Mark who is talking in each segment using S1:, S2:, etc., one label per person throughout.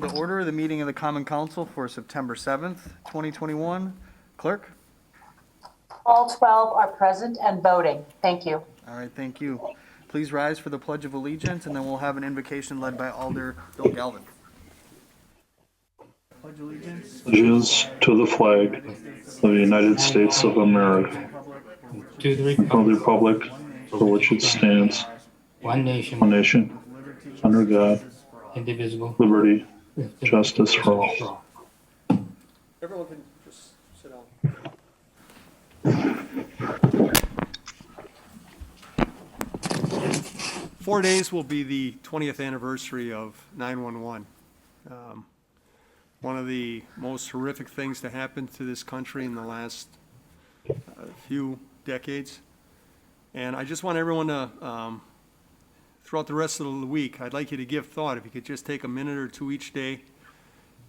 S1: call to order the meeting of the Common Council for September 7th, 2021. Clerk?
S2: All 12 are present and voting. Thank you.
S1: All right, thank you. Please rise for the Pledge of Allegiance, and then we'll have an invocation led by Alder Bill Galvin. Pledge allegiance
S3: Allegiance to the flag of the United States of America,
S4: to the
S3: of the
S4: republic
S3: republic for which it stands,
S4: one
S3: one
S4: nation,
S3: nation, under God,
S4: indivisible,
S3: liberty,
S4: with
S3: justice for all.
S1: Everyone can just sit down.
S5: 4 days will be the 20th anniversary of 9/11. One of the most horrific things to happen to this country in the last few decades. And I just want everyone to, throughout the rest of the week, I'd like you to give thought, if you could just take a minute or two each day,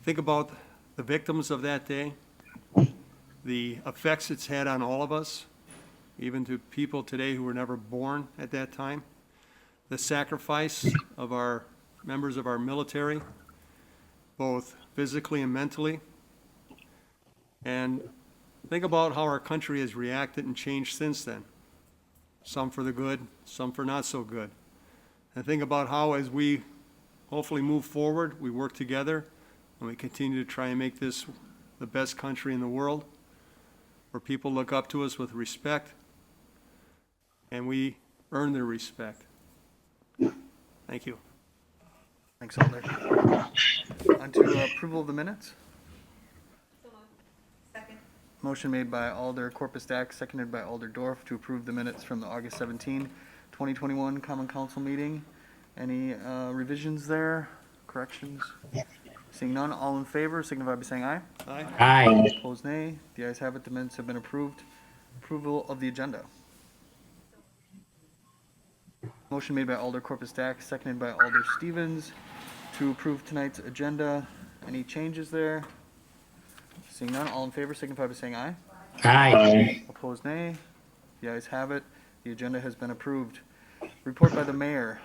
S5: think about the victims of that day, the effects it's had on all of us, even to people today who were never born at that time, the sacrifice of our members of our military, both physically and mentally, and think about how our country has reacted and changed since then, some for the good, some for not so good. And think about how, as we hopefully move forward, we work together and we continue to try and make this the best country in the world, where people look up to us with respect and we earn their respect. Thank you.
S1: Thanks, Alder. On to approval of the minutes.
S6: Second.
S1: Motion made by Alder Corpus Dax, seconded by Alder Dorf to approve the minutes from the August 17, 2021 Common Council meeting. Any revisions there, corrections? Seeing none, all in favor signify by saying aye.
S5: Aye.
S4: Aye.
S1: Opposed, nay. The ayes have it. The minutes have been approved. Approval of the agenda. Motion made by Alder Corpus Dax, seconded by Alder Stevens to approve tonight's agenda. Any changes there? Seeing none, all in favor signify by saying aye.
S4: Aye.
S1: Opposed, nay. The ayes have it. The agenda has been approved. Report by the mayor.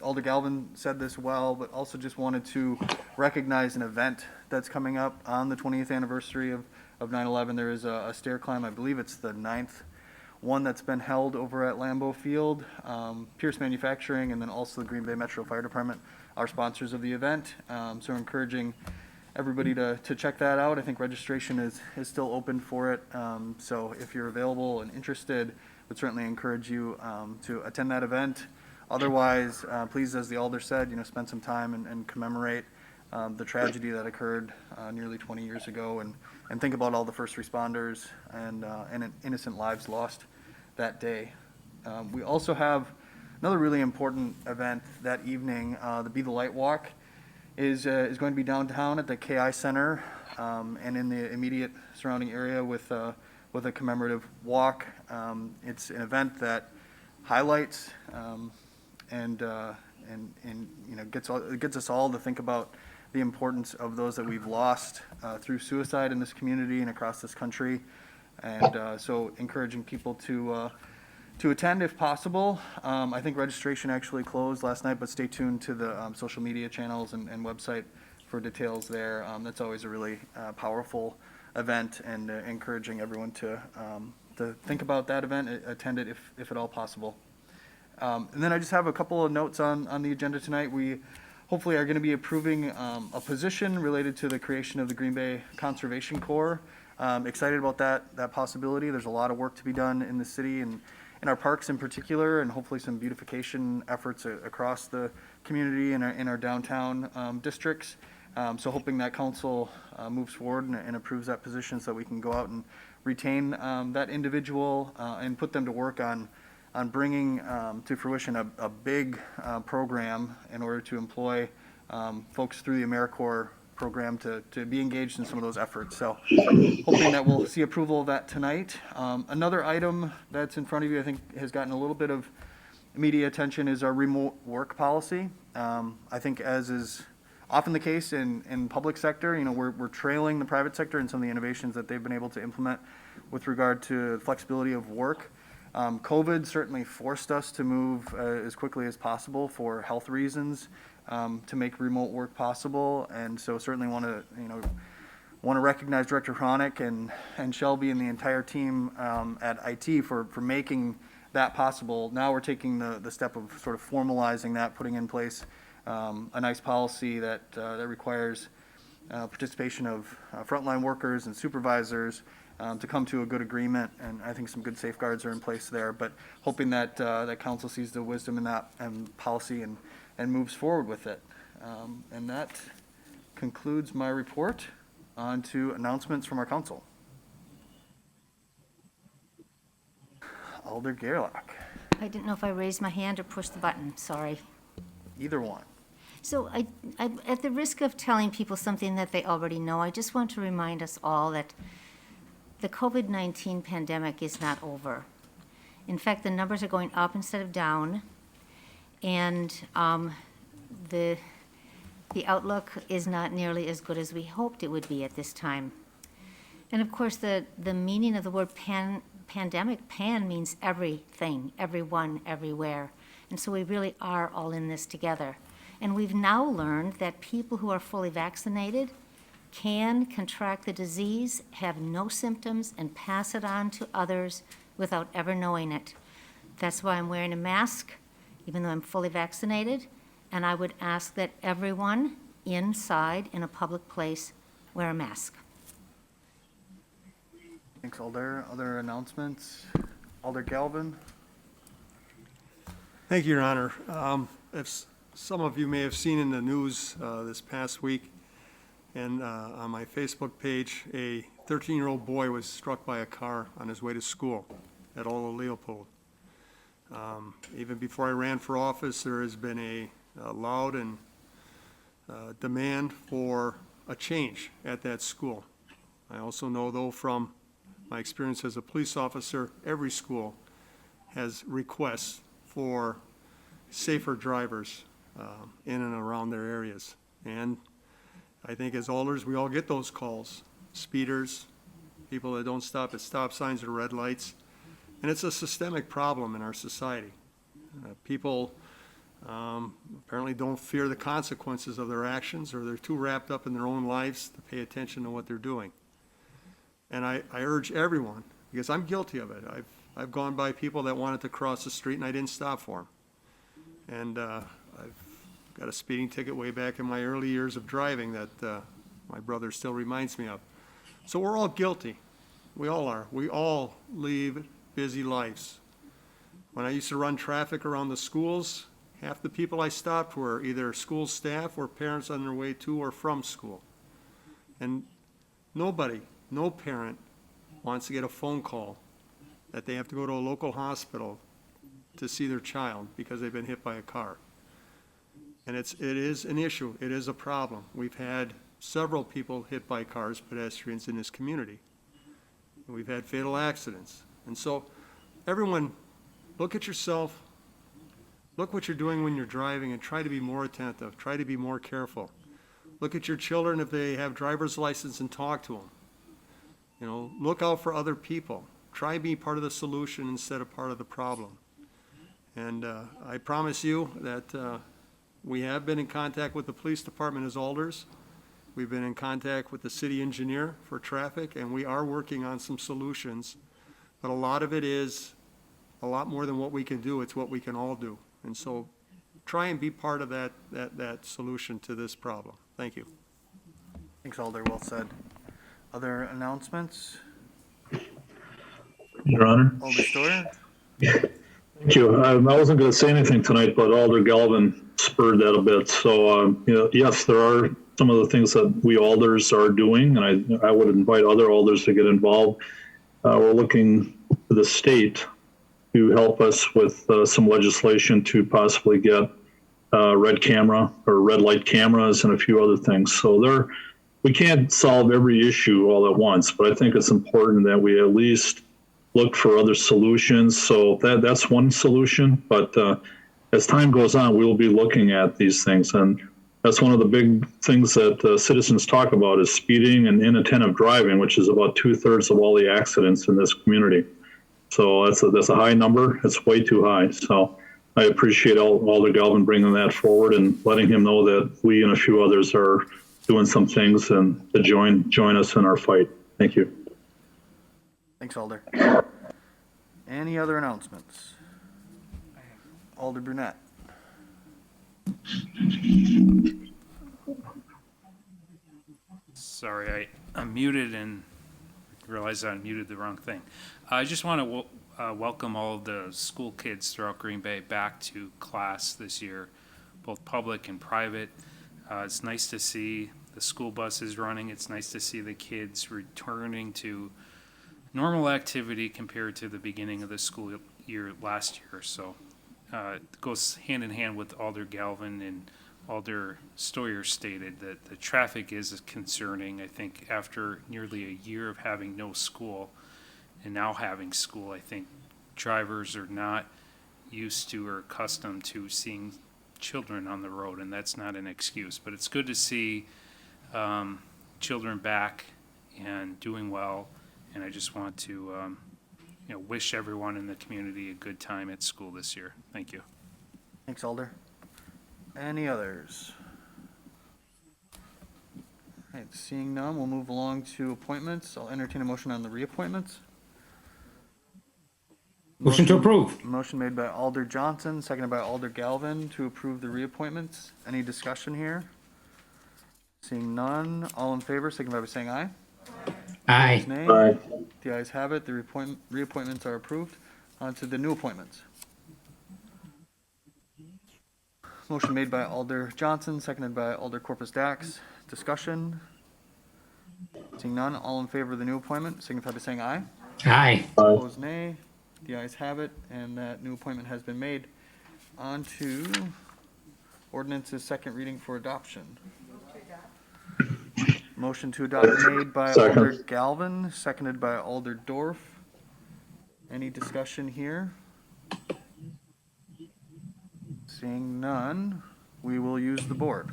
S1: Alder Galvin said this well, but also just wanted to recognize an event that's coming up on the 20th anniversary of 9/11. There is a stair climb. I believe it's the 9th one that's been held over at Lambeau Field. Pierce Manufacturing and then also the Green Bay Metro Fire Department are sponsors of the event. So encouraging everybody to check that out. I think registration is still open for it. So if you're available and interested, would certainly encourage you to attend that event. Otherwise, please, as the Alder said, spend some time and commemorate the tragedy that occurred nearly 20 years ago, and think about all the first responders and innocent lives lost that day. We also have another really important event that evening. The Be the Light Walk is going to be downtown at the KI Center and in the immediate surrounding area with a commemorative walk. It's an event that highlights and gets us all to think about the importance of those that we've lost through suicide in this community and across this country, and so encouraging people to attend if possible. I think registration actually closed last night, but stay tuned to the social media channels and website for details there. That's always a really powerful event, and encouraging everyone to think about that event, attend it if at all possible. And then I just have a couple of notes on the agenda tonight. We hopefully are going to be approving a position related to the creation of the Green Bay Conservation Corps. Excited about that possibility. There's a lot of work to be done in the city and in our parks in particular, and hopefully some beautification efforts across the community in our downtown districts. So hoping that council moves forward and approves that position so that we can go out and retain that individual and put them to work on bringing to fruition a big program in order to employ folks through the AmeriCorps program to be engaged in some of those efforts. So hoping that we'll see approval of that tonight. Another item that's in front of you, I think, has gotten a little bit of media attention is our remote work policy. I think, as is often the case in public sector, we're trailing the private sector in some of the innovations that they've been able to implement with regard to flexibility of work. COVID certainly forced us to move as quickly as possible for health reasons. to make remote work possible. And so certainly want to recognize Director Hronick and Shelby and the entire team at IT for making that possible. Now we're taking the step of sort of formalizing that, putting in place a nice policy that requires participation of frontline workers and supervisors to come to a good agreement, and I think some good safeguards are in place there. But hoping that that council sees the wisdom in that and policy and moves forward with it. And that concludes my report. On to announcements from our council. Alder Gerlach.
S6: I didn't know if I raised my hand or pushed the button, sorry.
S1: Either one.
S6: So I, at the risk of telling people something that they already know, I just want to remind us all that the COVID-19 pandemic is not over. In fact, the numbers are going up instead of down, and the outlook is not nearly as good as we hoped it would be at this time. And of course, the meaning of the word pandemic, pan means everything, everyone, everywhere. And so we really are all in this together. And we've now learned that people who are fully vaccinated can contract the disease, have no symptoms, and pass it on to others without ever knowing it. That's why I'm wearing a mask, even though I'm fully vaccinated. And I would ask that everyone inside in a public place wear a mask.
S1: Thanks, Alder. Other announcements? Alder Galvin.
S5: Thank you, Your Honor. If some of you may have seen in the news this past week, and on my Facebook page, a 13-year-old boy was struck by a car on his way to school at Ola Leopold. Even before I ran for office, there has been a loud and demand for a change at that school. I also know, though, from my experience as a police officer, every school has requests for safer drivers in and around their areas. And I think as alders, we all get those calls. Speeders, people that don't stop at stop signs or red lights. And it's a systemic problem in our society. People apparently don't fear the consequences of their actions, or they're too wrapped up in their own lives to pay attention to what they're doing. And I urge everyone, because I'm guilty of it. I've gone by people that wanted to cross the street and I didn't stop for them. And I've got a speeding ticket way back in my early years of driving that my brother still reminds me of. So we're all guilty. We all are. We all lead busy lives. When I used to run traffic around the schools, half the people I stopped were either school staff or parents on their way to or from school. And nobody, no parent wants to get a phone call that they have to go to a local hospital to see their child because they've been hit by a car. And it is an issue. It is a problem. We've had several people hit by cars, pedestrians in this community. We've had fatal accidents. And so everyone, look at yourself, look what you're doing when you're driving, and try to be more attentive, try to be more careful. Look at your children if they have driver's license and talk to them. You know, look out for other people. Try to be part of the solution instead of part of the problem. And I promise you that we have been in contact with the police department as alders. We've been in contact with the city engineer for traffic, and we are working on some solutions. But a lot of it is a lot more than what we can do. It's what we can all do. And so try and be part of that solution to this problem. Thank you.
S1: Thanks, Alder. Well said. Other announcements?
S3: Your Honor.
S1: Alder Stoyer?
S3: Thank you. I wasn't going to say anything tonight, but Alder Galvin spurred that a bit. So, yes, there are some of the things that we alders are doing, and I would invite other alders to get involved. We're looking to the state to help us with some legislation to possibly get red camera or red light cameras and a few other things. So we can't solve every issue all at once, but I think it's important that we at least look for other solutions. So that's one solution. But as time goes on, we will be looking at these things. And that's one of the big things that citizens talk about is speeding and inattentive driving, which is about 2/3 of all the accidents in this community. So that's a high number. It's way too high. So I appreciate Alder Galvin bringing that forward and letting him know that we and a few others are doing some things and to join us in our fight. Thank you.
S1: Thanks, Alder. Any other announcements? Alder Brunette.
S7: Sorry, I'm muted and realized I muted the wrong thing. I just want to welcome all of the school kids throughout Green Bay back to class this year, both public and private. It's nice to see the school buses running. It's nice to see the kids returning to normal activity compared to the beginning of the school year last year. So it goes hand in hand with Alder Galvin and Alder Stoyer stated that the traffic is concerning. I think after nearly a year of having no school and now having school, I think drivers are not used to or accustomed to seeing children on the road, and that's not an excuse. But it's good to see children back and doing well, and I just want to wish everyone in the community a good time at school this year. Thank you.
S1: Thanks, Alder. Any others? All right, seeing none, we'll move along to appointments. I'll entertain a motion on the reappointments.
S4: Motion to approve.
S1: Motion made by Alder Johnson, seconded by Alder Galvin to approve the reappointments. Any discussion here? Seeing none, all in favor, signify by saying aye.
S4: Aye.
S1: Nay.
S3: Aye.
S1: The ayes have it. The reappointments are approved. On to the new appointments. Motion made by Alder Johnson, seconded by Alder Corpus Dax. Discussion. Seeing none, all in favor of the new appointment, signify by saying aye.
S4: Aye.
S1: Opposed, nay. The ayes have it, and that new appointment has been made. On to ordinance's second reading for adoption. Motion to adopt made by
S3: Second.
S1: Alder Galvin, seconded by Alder Dorf. Any discussion here? Seeing none, we will use the board.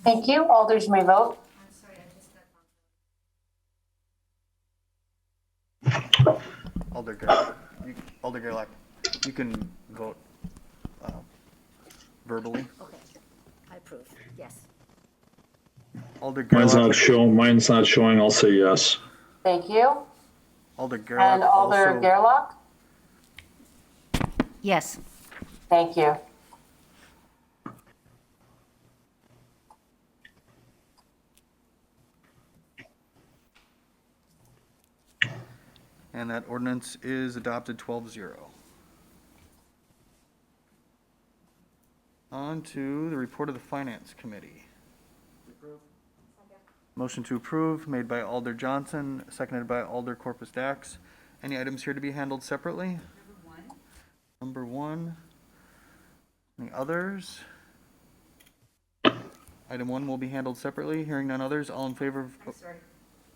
S2: Thank you. Alders may vote.
S1: Alder Gerlach, you can vote verbally.
S6: Okay, I approve, yes.
S1: Alder
S3: Mine's
S1: Gerlach,
S3: not showing. I'll say yes.
S2: Thank you.
S1: Alder Gerlach
S2: And Alder
S1: also,
S2: Gerlach?
S6: Yes.
S2: Thank you.
S1: and that ordinance is adopted 12-0. On to the report of the Finance Committee. Motion to approve, made by Alder Johnson, seconded by Alder Corpus Dax. Any items here to be handled separately? Number one. Any others? Item 1 will be handled separately. Hearing none others, all in favor of...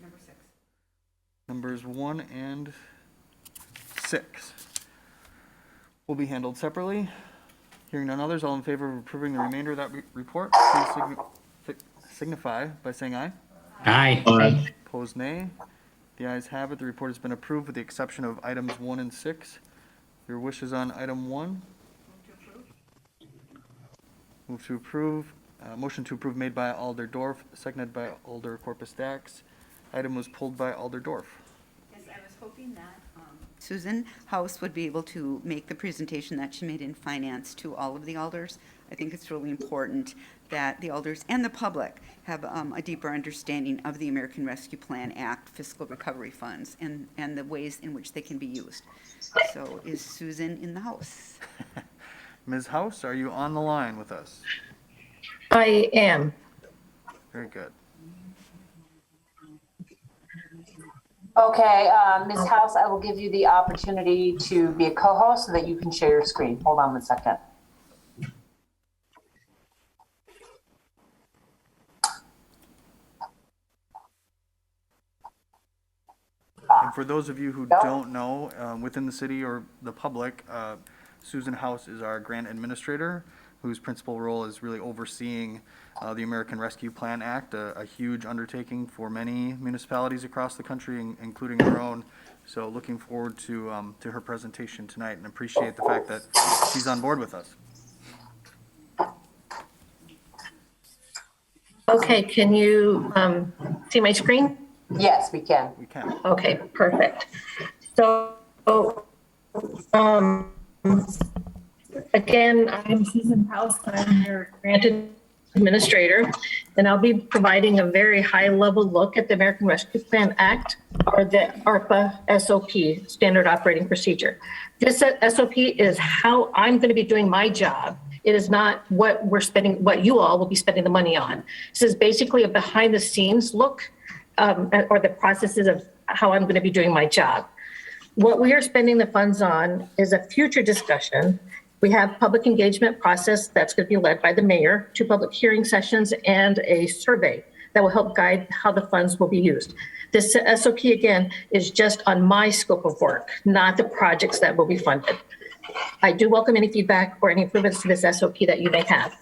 S8: Number 6.
S1: Numbers 1 and 6 will be handled separately. Hearing none others, all in favor of approving the remainder of that report, please signify by saying aye.
S4: Aye.
S3: Aye.
S1: Opposed, nay. The ayes have it. The report has been approved with the exception of items 1 and 6. Your wishes on item 1? Move to approve. Motion to approve made by Alder Dorf, seconded by Alder Corpus Dax. Item was pulled by Alder Dorf.
S8: Yes, I was hoping that Susan House would be able to make the presentation that she made in finance to all of the alders. I think it's really important that the alders and the public have a deeper understanding of the American Rescue Plan Act fiscal recovery funds and the ways in which they can be used. So is Susan in the house?
S1: Ms. House, are you on the line with us?
S9: I am.
S1: Very good.
S2: Okay, Ms. House, I will give you the opportunity to be a co-host so that you can share your screen. Hold on 1 second.
S1: And for those of you who don't know, within the city or the public, Susan House is our grant administrator, whose principal role is really overseeing the American Rescue Plan Act, a huge undertaking for many municipalities across the country, including our own. So looking forward to her presentation tonight, and appreciate the fact that she's on board with us.
S9: Okay, can you see my screen?
S2: Yes, we can.
S1: We can.
S9: Okay, perfect. So, again, I'm Susan House. I'm your grant administrator, and I'll be providing a very high-level look at the American Rescue Plan Act, or the ARPA SOP, Standard Operating Procedure. This SOP is how I'm going to be doing my job. It is not what we're spending, what you all will be spending the money on. This is basically a behind-the-scenes look, or the processes of how I'm going to be doing my job. What we are spending the funds on is a future discussion. We have public engagement process that's going to be led by the mayor, 2 public hearing sessions, and a survey that will help guide how the funds will be used. This SOP, again, is just on my scope of work, not the projects that will be funded. I do welcome any feedback or any improvements to this SOP that you may have.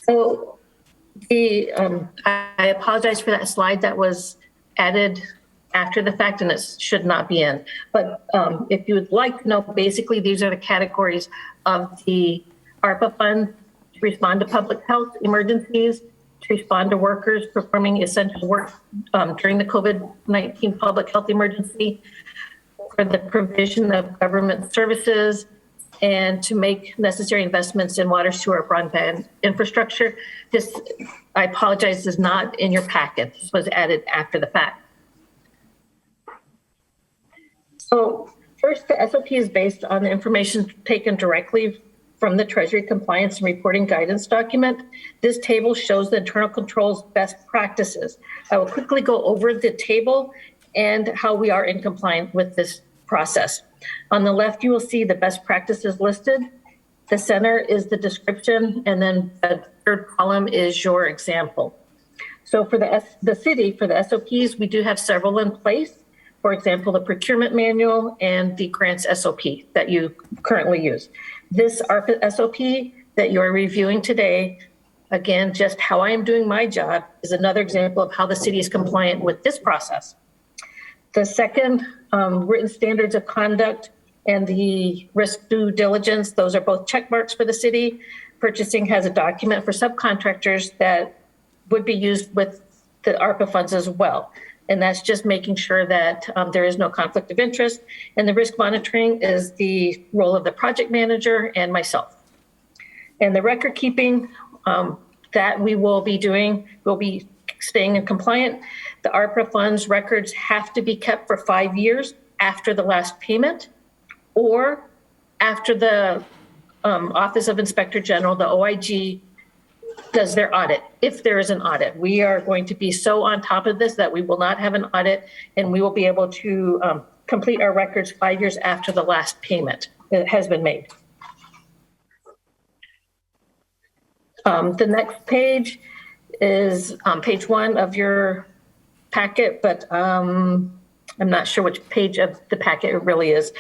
S9: So I apologize for that slide that was added after the fact, and it should not be in. But if you would like to know, basically these are the categories of the ARPA fund: to respond to public health emergencies, to respond to workers performing essential work during the COVID-19 public health emergency, for the provision of government services, and to make necessary investments in water, sewer, broadband infrastructure. This, I apologize, is not in your packet. This was added after the fact. So first, the SOP is based on the information taken directly from the Treasury Compliance and Reporting Guidance document. This table shows the internal controls best practices. I will quickly go over the table and how we are in compliance with this process. On the left, you will see the best practices listed. The center is the description, and then the third column is your example. So for the city, for the SOPs, we do have several in place. For example, the procurement manual and the grants SOP that you currently use. This ARPA SOP that you're reviewing today, again, just how I am doing my job, is another example of how the city is compliant with this process. The second, written standards of conduct and the risk due diligence, those are both check marks for the city. Purchasing has a document for subcontractors that would be used with the ARPA funds as well. And that's just making sure that there is no conflict of interest. And the risk monitoring is the role of the project manager and myself. And the record keeping that we will be doing, will be staying in compliant. The ARPA funds records have to be kept for 5 years after the last payment, or after the Office of Inspector General, the OIG, does their audit, if there is an audit. We are going to be so on top of this that we will not have an audit, and we will be able to complete our records 5 years after the last payment that has been made. The next page is page 1 of your packet, but I'm not sure which page of the packet it really is.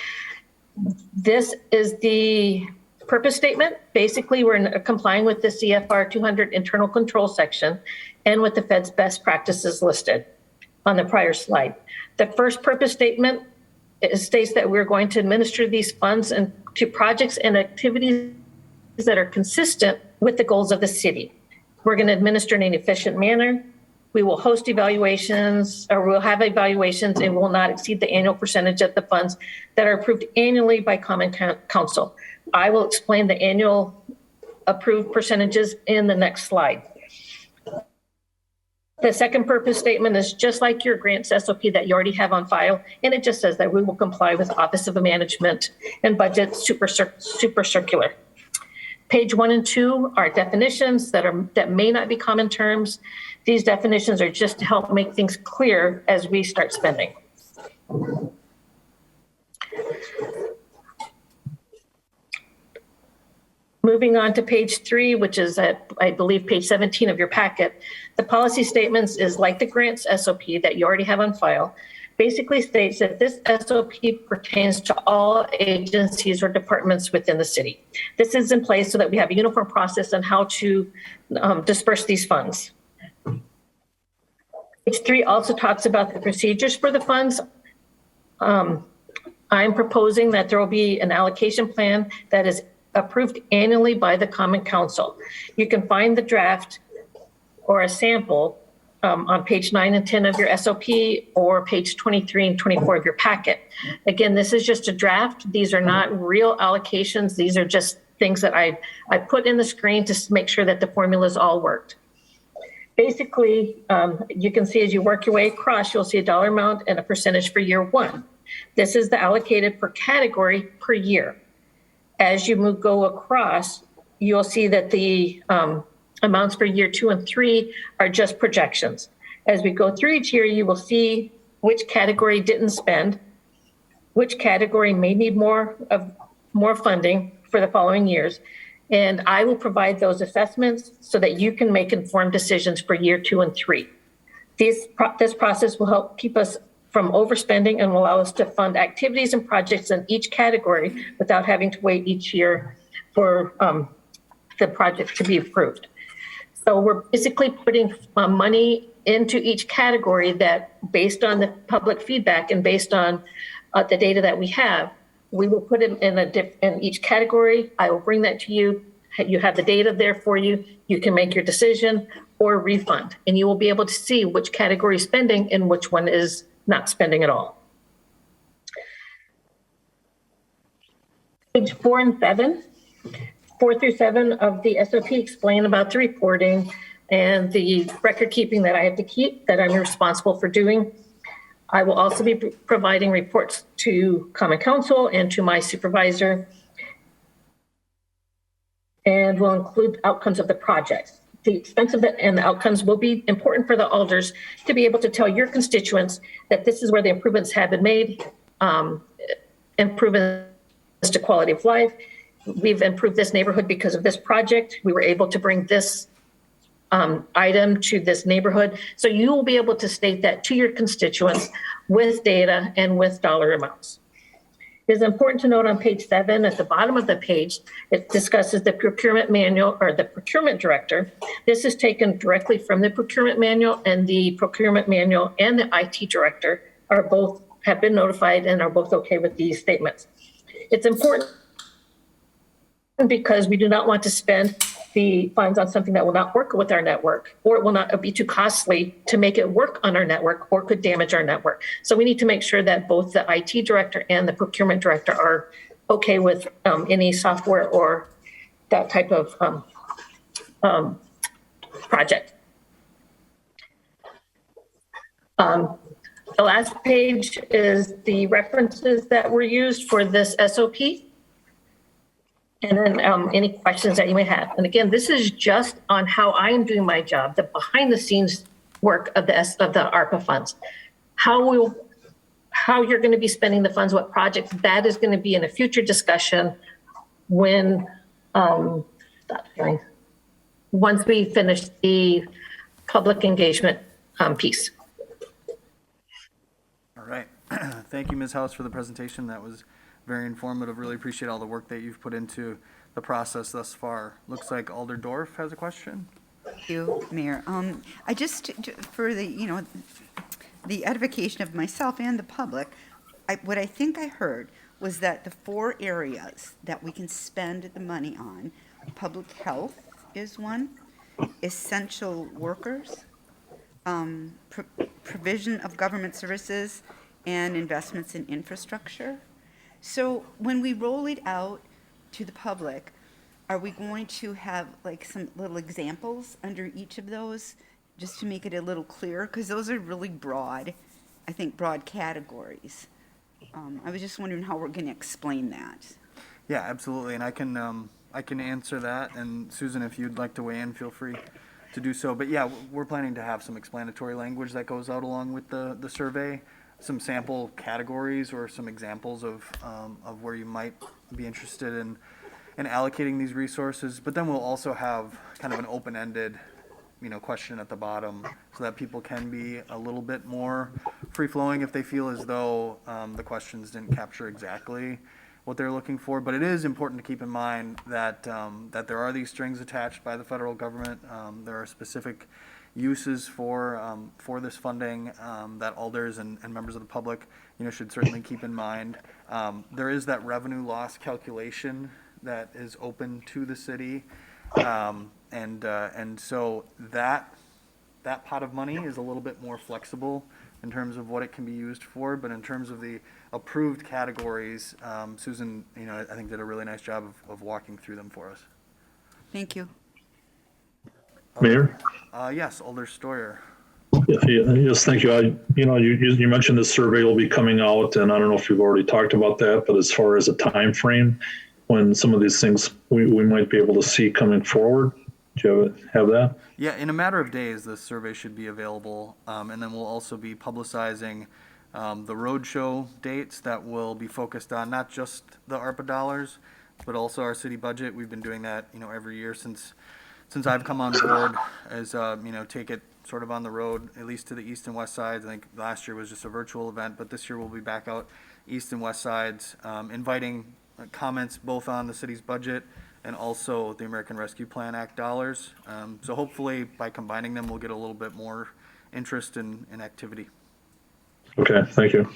S9: This is the purpose statement. Basically, we're complying with the CFR 200 internal control section and with the Fed's best practices listed on the prior slide. The first purpose statement states that we're going to administer these funds and to projects and activities that are consistent with the goals of the city. We're going to administer in an efficient manner. We will host evaluations, or we'll have evaluations, and will not exceed the annual percentage of the funds that are approved annually by Common Council. I will explain the annual approved percentages in the next slide. The second purpose statement is just like your grants SOP that you already have on file, and it just says that we will comply with Office of Management and Budget super circular. Page 1 and 2 are definitions that may not be common terms. These definitions are just to help make things clear as we start spending. Moving on to page 3, which is at, I believe, page 17 of your packet. The policy statements is like the grants SOP that you already have on file. basically states that this SOP pertains to all agencies or departments within the city. This is in place so that we have a uniform process on how to disperse these funds. Page 3 also talks about the procedures for the funds. I'm proposing that there will be an allocation plan that is approved annually by the Common Council. You can find the draft or a sample on page 9 and 10 of your SOP or page 23 and 24 of your packet. Again, this is just a draft. These are not real allocations. These are just things that I put in the screen to make sure that the formulas all worked. Basically, you can see as you work your way across, you'll see a dollar amount and a percentage for year 1. This is the allocated per category per year. As you go across, you'll see that the amounts for year 2 and 3 are just projections. As we go through each year, you will see which category didn't spend, which category may need more funding for the following years. And I will provide those assessments so that you can make informed decisions for year 2 and 3. This process will help keep us from overspending and will allow us to fund activities and projects in each category without having to wait each year for the project to be approved. So we're basically putting money into each category that, based on the public feedback and based on the data that we have, we will put it in each category. I will bring that to you. You have the data there for you. You can make your decision or refund, and you will be able to see which category is spending and which one is not spending at all. Page 4 and 7, 4 through 7 of the SOP explain about the reporting and the record keeping that I have to keep, that I'm responsible for doing. I will also be providing reports to Common Council and to my supervisor, and will include outcomes of the projects. The expense of it and the outcomes will be important for the alders to be able to tell your constituents that this is where the improvements have been made, improvements to quality of life. We've improved this neighborhood because of this project. We were able to bring this item to this neighborhood. So you will be able to state that to your constituents with data and with dollar amounts. It is important to note on page 7, at the bottom of the page, it discusses the procurement manual, or the procurement director. This is taken directly from the procurement manual, and the procurement manual and the IT director have been notified and are both okay with these statements. It's important because we do not want to spend the funds on something that will not work with our network, or it will not be too costly to make it work on our network, or could damage our network. So we need to make sure that both the IT director and the procurement director are okay with any software or that type of project. The last page is the references that were used for this SOP. And then any questions that you may have. And again, this is just on how I am doing my job, the behind the scenes work of the ARPA funds. How you're going to be spending the funds, what projects, that is going to be in a future discussion when, once we finish the public engagement piece.
S1: All right. Thank you, Ms. House, for the presentation. That was very informative. Really appreciate all the work that you've put into the process thus far. Looks like Alder Dorf has a question.
S8: Thank you, Mayor. I just, for the, the edification of myself and the public, what I think I heard was that the 4 areas that we can spend the money on, public health is one, essential workers, provision of government services, and investments in infrastructure. So when we roll it out to the public, are we going to have like some little examples under each of those, just to make it a little clearer? Because those are really broad, I think, broad categories. I was just wondering how we're going to explain that.
S1: Yeah, absolutely. And I can answer that. And Susan, if you'd like to weigh in, feel free to do so. But yeah, we're planning to have some explanatory language that goes out along with the survey. Some sample categories or some examples of where you might be interested in allocating these resources. But then we'll also have kind of an open-ended question at the bottom so that people can be a little bit more free-flowing if they feel as though the questions didn't capture exactly what they're looking for. But it is important to keep in mind that, that there are these strings attached by the federal government. There are specific uses for this funding that alders and members of the public, should certainly keep in mind. There is that revenue loss calculation that is open to the city. And so that pot of money is a little bit more flexible in terms of what it can be used for, but in terms of the approved categories, Susan, I think did a really nice job of walking through them for us.
S8: Thank you.
S3: Mayor?
S1: Yes, Alder Stoyer.
S3: Yes, thank you. You mentioned this survey will be coming out, and I don't know if you've already talked about that, but as far as a time frame, when some of these things we might be able to see coming forward, do you have that?
S1: Yeah, in a matter of days, this survey should be available, and then we'll also be publicizing the roadshow dates that will be focused on not just the ARPA dollars, but also our city budget. We've been doing that, every year since I've come on board, as take it sort of on the road, at least to the east and west sides. I think last year was just a virtual event, but this year we'll be back out east and west sides, inviting comments both on the city's budget and also the American Rescue Plan Act dollars. So hopefully by combining them, we'll get a little bit more interest in activity.
S3: Okay, thank you.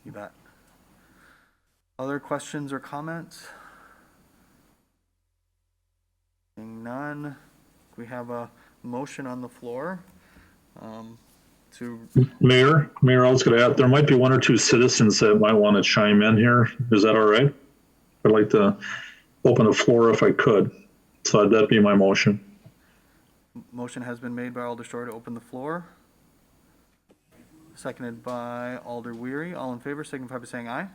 S1: You bet. Other questions or comments? Seeing none, we have a motion on the floor to,
S3: Mayor, I was going to add, there might be one or two citizens that might want to chime in here. Is that all right? I'd like to open the floor if I could. So that'd be my motion.
S1: motion has been made by Alder Shore to open the floor. Seconded by Alder Weary. All in favor, signify by saying aye.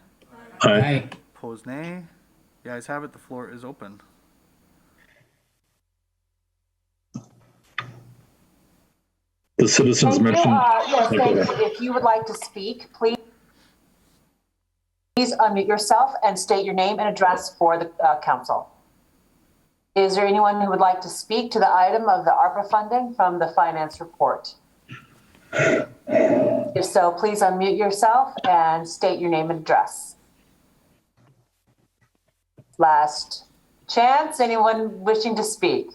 S4: Aye.
S1: Opposed, nay. The ayes have it. The floor is open.
S3: The citizens
S2: Thank you.
S3: mentioned.
S2: Yes, thank you. If you would like to speak, please unmute yourself and state your name and address for the council. Is there anyone who would like to speak to the item of the ARPA funding from the finance report? If so, please unmute yourself and state your name and address. Last chance, anyone wishing to speak?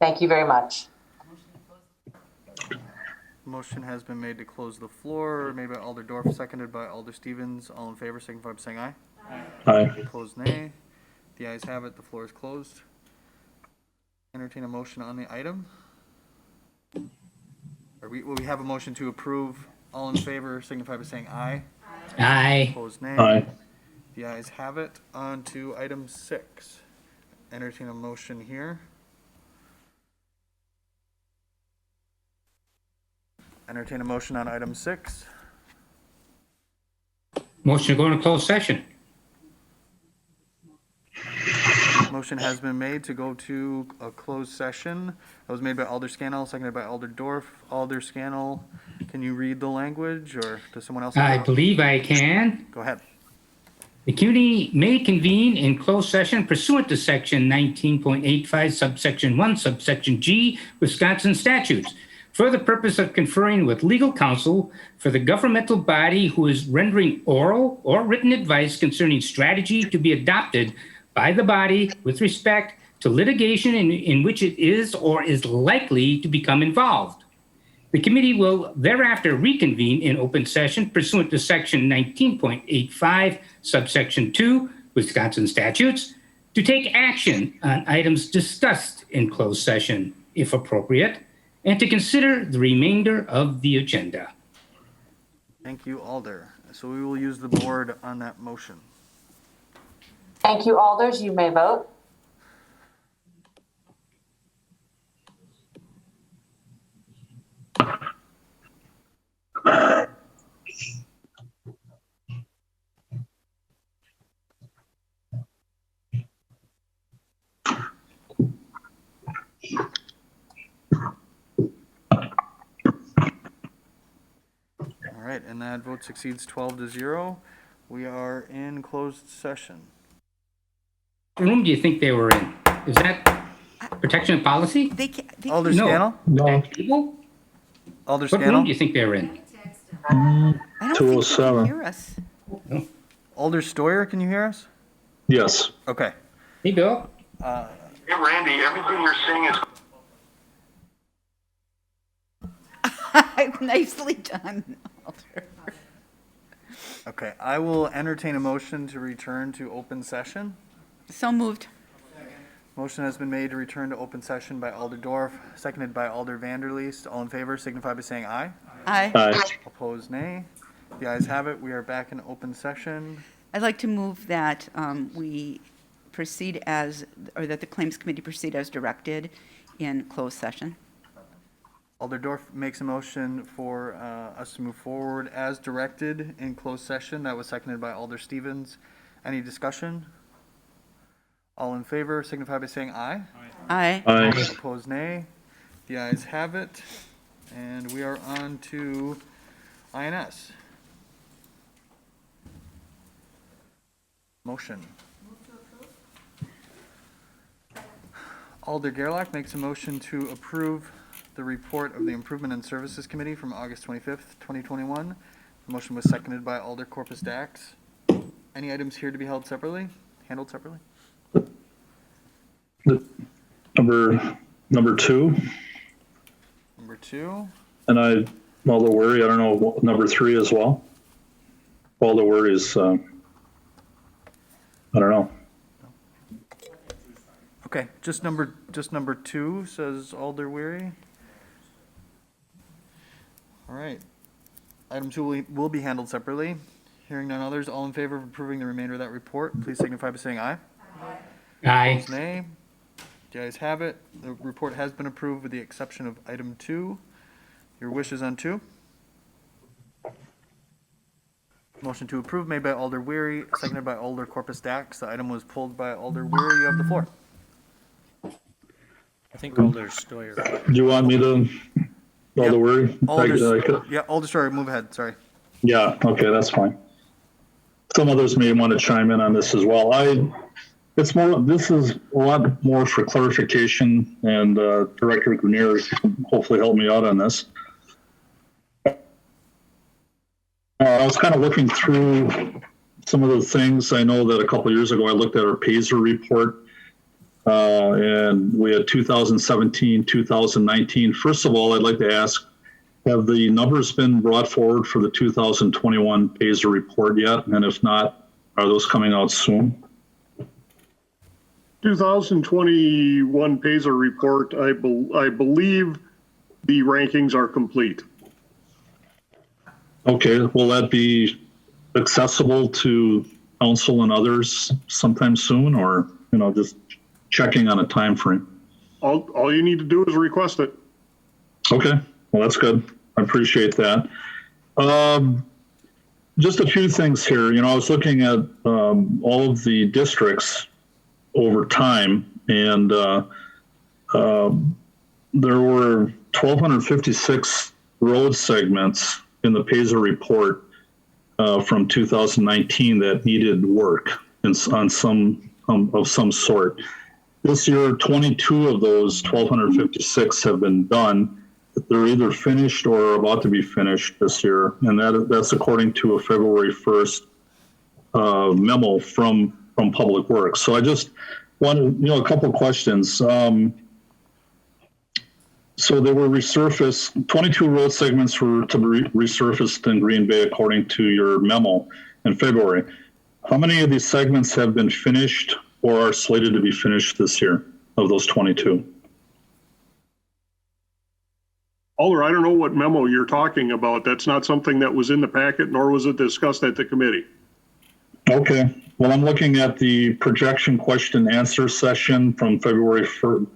S2: Thank you very much.
S1: Motion has been made to close the floor, made by Alder Dorf, seconded by Alder Stevens. All in favor, signify by saying aye.
S3: Aye.
S1: Opposed, nay. The ayes have it. The floor is closed. Entertain a motion on the item. Will we have a motion to approve? All in favor, signify by saying aye.
S4: Aye.
S1: Opposed, nay.
S3: Aye.
S1: The ayes have it. On to item 6. Entertain a motion here. Entertain a motion on item 6.
S4: Motion to go into closed session.
S1: Motion has been made to go to a closed session. That was made by Alder Scannell, seconded by Alder Dorf. Alder Scannell, can you read the language, or does someone else?
S4: I believe I can.
S1: Go ahead.
S4: The committee may convene in closed session pursuant to section 19.85 subsection 1 subsection G Wisconsin statutes for the purpose of conferring with legal counsel for the governmental body who is rendering oral or written advice concerning strategy to be adopted by the body with respect to litigation in which it is or is likely to become involved. The committee will thereafter reconvene in open session pursuant to section 19.85 subsection 2 Wisconsin statutes to take action on items discussed in closed session, if appropriate, and to consider the remainder of the agenda.
S1: Thank you, Alder. So we will use the board on that motion.
S2: Thank you, Alders. You may vote.
S1: All right, and that vote succeeds 12-0. We are in closed session.
S4: What room do you think they were in? Is that Protection policy?
S8: They can't, they
S1: Alder
S8: can't-
S4: No.
S1: Scannell?
S3: No,
S4: People?
S1: Alder
S4: What room
S1: Scannell?
S4: do you think they're in?
S8: I don't think they
S3: 207.
S8: can hear us.
S1: Alder Stoyer, can you hear us?
S3: yes.
S1: Okay.
S4: Hey, Bill?
S10: Hey, Randy, everything you're saying is
S8: Nicely done, Alder.
S1: Okay, I will entertain a motion to return to open session.
S8: So moved.
S1: Motion has been made to return to open session by Alder Dorf, seconded by Alder Vanderleest. All in favor signify by saying aye.
S8: Aye.
S3: Aye.
S1: Opposed, nay. The ayes have it. We are back in open session.
S8: I'd like to move that we proceed as, or that the Claims Committee proceed as directed in closed session.
S1: Alder Dorf makes a motion for us to move forward as directed in closed session. That was seconded by Alder Stevens. Any discussion? All in favor signify by saying aye.
S8: Aye.
S3: Aye.
S1: Opposed, nay. The ayes have it. And we are on to INS. Motion. Alder Gerlach makes a motion to approve the report of the Improvement and Services Committee from August 25th, 2021. The motion was seconded by Alder Corpus Dax. Any items here to be handled separately?
S3: Number two,
S1: Number two.
S3: and Alder Weary, I don't know, number three as well. Alder Weary is, I don't know.
S1: Okay, just number two, says Alder Weary. All right. Item two will be handled separately. Hearing none others, all in favor of approving the remainder of that report, please signify by saying aye.
S4: Aye.
S1: Opposed, nay. The ayes have it. The report has been approved with the exception of item two. Your wishes on two? Motion to approve made by Alder Weary, seconded by Alder Corpus Dax. The item was pulled by Alder Weary. You have the floor.
S11: I think Alder Stoyer.
S3: Do you want me to, Alder Weary?
S1: Yeah, Alder, sorry, move ahead, sorry.
S3: Yeah, okay, that's fine. Some others may want to chime in on this as well. This is a lot more for clarification, and Director Grenier can hopefully help me out on this. I was kind of looking through some of the things. I know that a couple of years ago I looked at our PASER report, and we had 2017, 2019. First of all, I'd like to ask, have the numbers been brought forward for the 2021 PASER report yet? And if not, are those coming out soon?
S12: 2021 PASER report, I believe the rankings are complete.
S3: Okay, will that be accessible to council and others sometime soon, or, just checking on a time frame?
S12: All you need to do is request it.
S3: Okay, well, that's good. I appreciate that. Just a few things here. I was looking at all of the districts over time, and there were 1,256 road segments in the PASER report from 2019 that needed work on some of some sort. This year, 22 of those 1,256 have been done. They're either finished or about to be finished this year, and that's according to a February 1st memo from Public Works. So I just wanted, a couple of questions. So they were resurfaced, 22 road segments were to be resurfaced in Green Bay according to your memo in February. How many of these segments have been finished or are slated to be finished this year of those 22?
S12: Alder, I don't know what memo you're talking about. That's not something that was in the packet, nor was it discussed at the committee.
S3: Okay. Well, I'm looking at the projection question answer session from February 1st,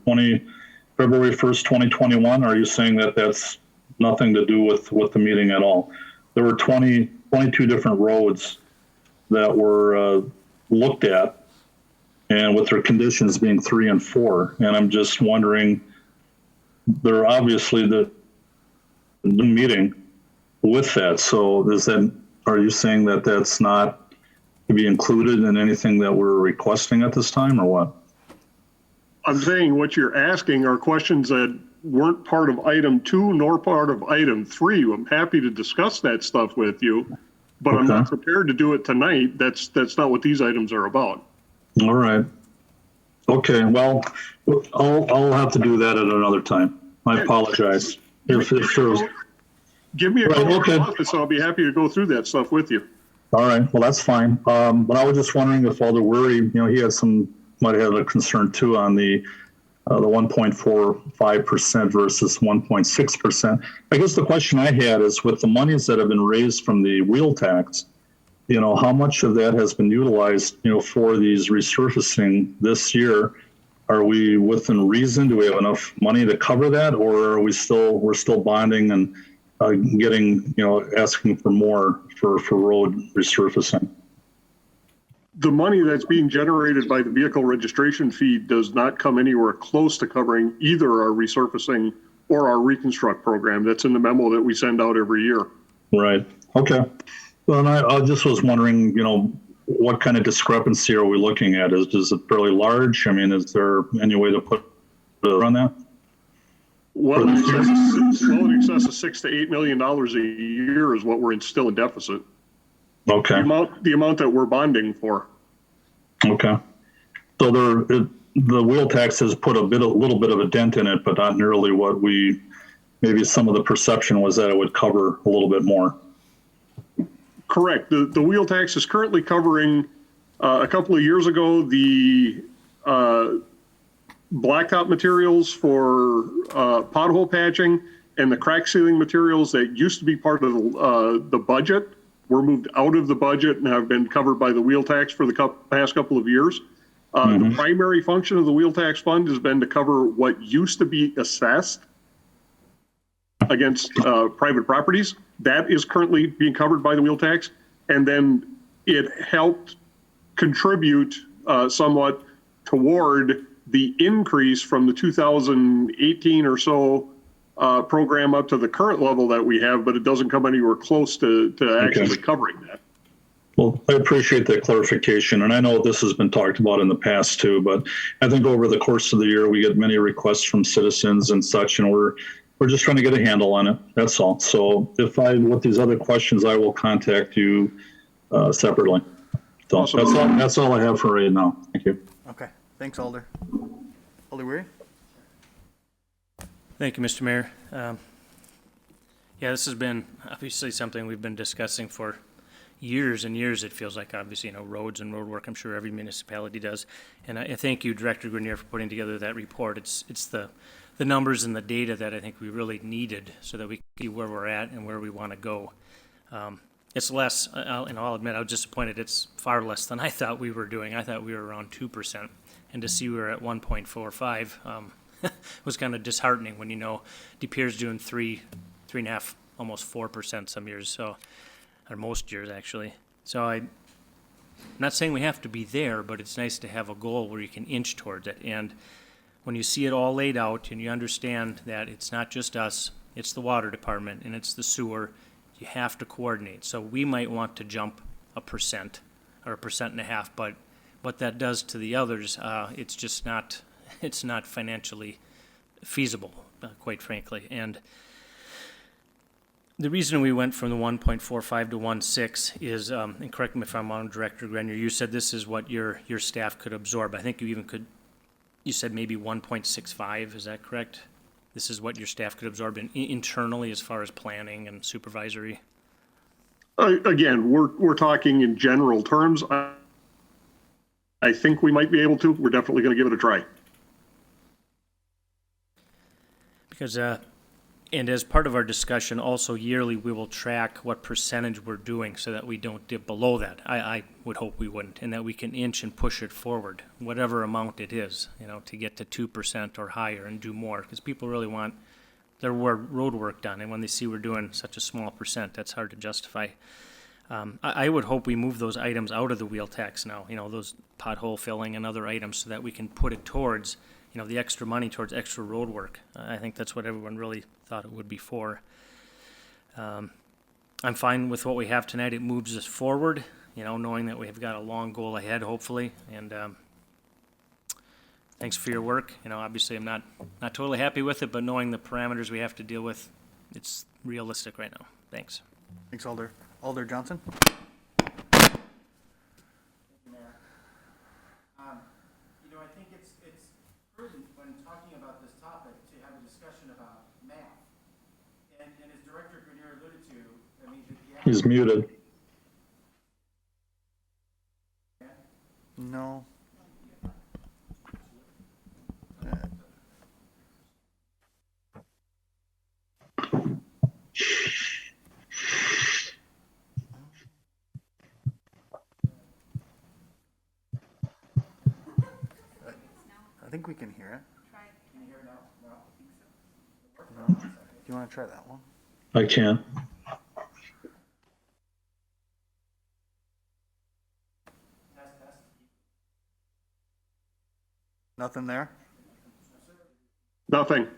S3: 2021. Are you saying that that's nothing to do with the meeting at all? There were 22 different roads that were looked at, and with their conditions being 3 and 4. And I'm just wondering, they're obviously the meeting with that. So are you saying that that's not to be included in anything that we're requesting at this time, or what?
S12: I'm saying what you're asking are questions that weren't part of item 2 nor part of item 3. I'm happy to discuss that stuff with you, but I'm not prepared to do it tonight. That's not what these items are about.
S3: All right. Okay, well, I'll have to do that at another time. I apologize. If there's,
S12: Give me a call
S3: okay.
S12: in the office. I'll be happy to go through that stuff with you.
S3: All right, well, that's fine. But I was just wondering if Alder Weary, he had might have a concern too on the 1.45% versus 1.6%. I guess the question I had is with the monies that have been raised from the wheel tax, how much of that has been utilized, for these resurfacing this year? Are we within reason? Do we have enough money to cover that, or are we're still bonding and getting, asking for more for road resurfacing?
S12: The money that's being generated by the vehicle registration fee does not come anywhere close to covering either our resurfacing or our reconstruct program. That's in the memo that we send out every year.
S3: Right. Okay. Well, and I just was wondering, what kind of discrepancy are we looking at? Is it fairly large? I mean, is there any way to put on that?
S12: Well, in excess of $6 to $8 million a year is what we're still in deficit.
S3: Okay.
S12: The amount that we're bonding for.
S3: Okay. So the wheel tax has put a little bit of a dent in it, but not nearly what maybe some of the perception was that it would cover a little bit more.
S12: Correct. The wheel tax is currently covering, a couple of years ago, the blacktop materials for pothole patching and the crack sealing materials that used to be part of the budget were moved out of the budget and have been covered by the wheel tax for the past couple of years. The primary function of the wheel tax fund has been to cover what used to be assessed against private properties. That is currently being covered by the wheel tax. And then it helped contribute somewhat toward the increase from the 2018 or so program up to the current level that we have, but it doesn't come anywhere close to actually covering that.
S3: Well, I appreciate that clarification. And I know this has been talked about in the past too, but I think over the course of the year, we get many requests from citizens and such, and we're just trying to get a handle on it. That's all. So with these other questions, I will contact you separately. So awesome. That's all I have for right now. Thank you.
S1: Okay. Thanks, Alder. Alder Weary?
S11: Thank you, Mr. Mayor. This has been obviously something we've been discussing for years and years, it feels like, obviously, roads and road work, I'm sure every municipality does. And I thank you, Director Grenier, for putting together that report. It's the numbers and the data that I think we really needed so that we can see where we're at and where we want to go. It's less, I'll admit, I was disappointed. It's far less than I thought we were doing. I thought we were around 2%. And to see we were at 1.45 was kind of disheartening when DePere's doing 3.5, almost 4% some years, or most years actually. So I'm not saying we have to be there, but it's nice to have a goal where you can inch towards it. And when you see it all laid out and you understand that it's not just us, it's the water department and it's the sewer, you have to coordinate. So we might want to jump 1% or 1.5%, but what that does to the others, it's just not financially feasible, quite frankly. And the reason we went from the 1.45 to 1.6 is, and correct me if I'm wrong, Director Grenier, you said this is what your staff could absorb. I think you said maybe 1.65, is that correct? This is what your staff could absorb internally as far as planning and supervisory?
S12: Again, we're talking in general terms. I think we might be able to. We're definitely going to give it a try.
S11: Because, and as part of our discussion, also yearly, we will track what percentage we're doing so that we don't dip below that. I would hope we wouldn't, and that we can inch and push it forward, whatever amount it is, to get to 2% or higher and do more, because people really want their road work done, and when they see we're doing such a small percent, that's hard to justify. I would hope we move those items out of the wheel tax now, those pothole filling and other items, so that we can put it towards, the extra money towards extra road work. I think that's what everyone really thought it would be for. I'm fine with what we have tonight. It moves us forward, knowing that we've got a long goal ahead, hopefully, and thanks for your work. You know, obviously I'm not totally happy with it, but knowing the parameters we have to deal with, it's realistic right now. Thanks.
S1: Thanks, Alder. Alder Johnson?
S13: You know, I think it's prudent when talking about this topic to have a discussion about math. And as Director Grenier alluded to, I mean,
S3: He's muted.
S1: No. I think we can hear it.
S13: Can you hear it now? No?
S1: No? Do you want to try that one?
S3: I can.
S13: Test.
S1: Nothing there?
S12: Nothing.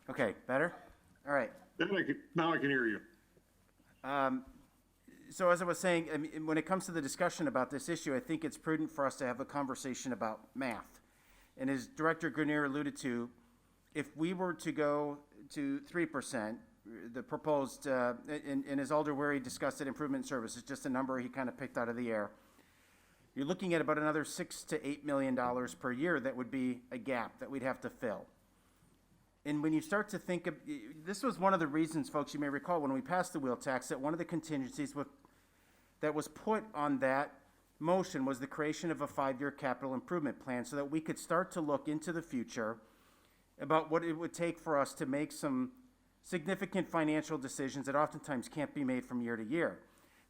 S13: Okay, better? All right.
S12: Now I can hear you.
S13: So as I was saying, I mean, when it comes to the discussion about this issue, I think it's prudent for us to have a conversation about math. And as Director Grenier alluded to, if we were to go to 3%, the proposed, and as Alder Wery discussed it, improvement in service is just a number he kind of picked out of the air. You're looking at about another $6 to $8 million per year that would be a gap that we'd have to fill. And when you start to think of, this was one of the reasons, folks, you may recall, when we passed the wheel tax, that one of the contingencies that was put on that motion was the creation of a 5-year capital improvement plan so that we could start to look into the future about what it would take for us to make some significant financial decisions that oftentimes can't be made from year to year.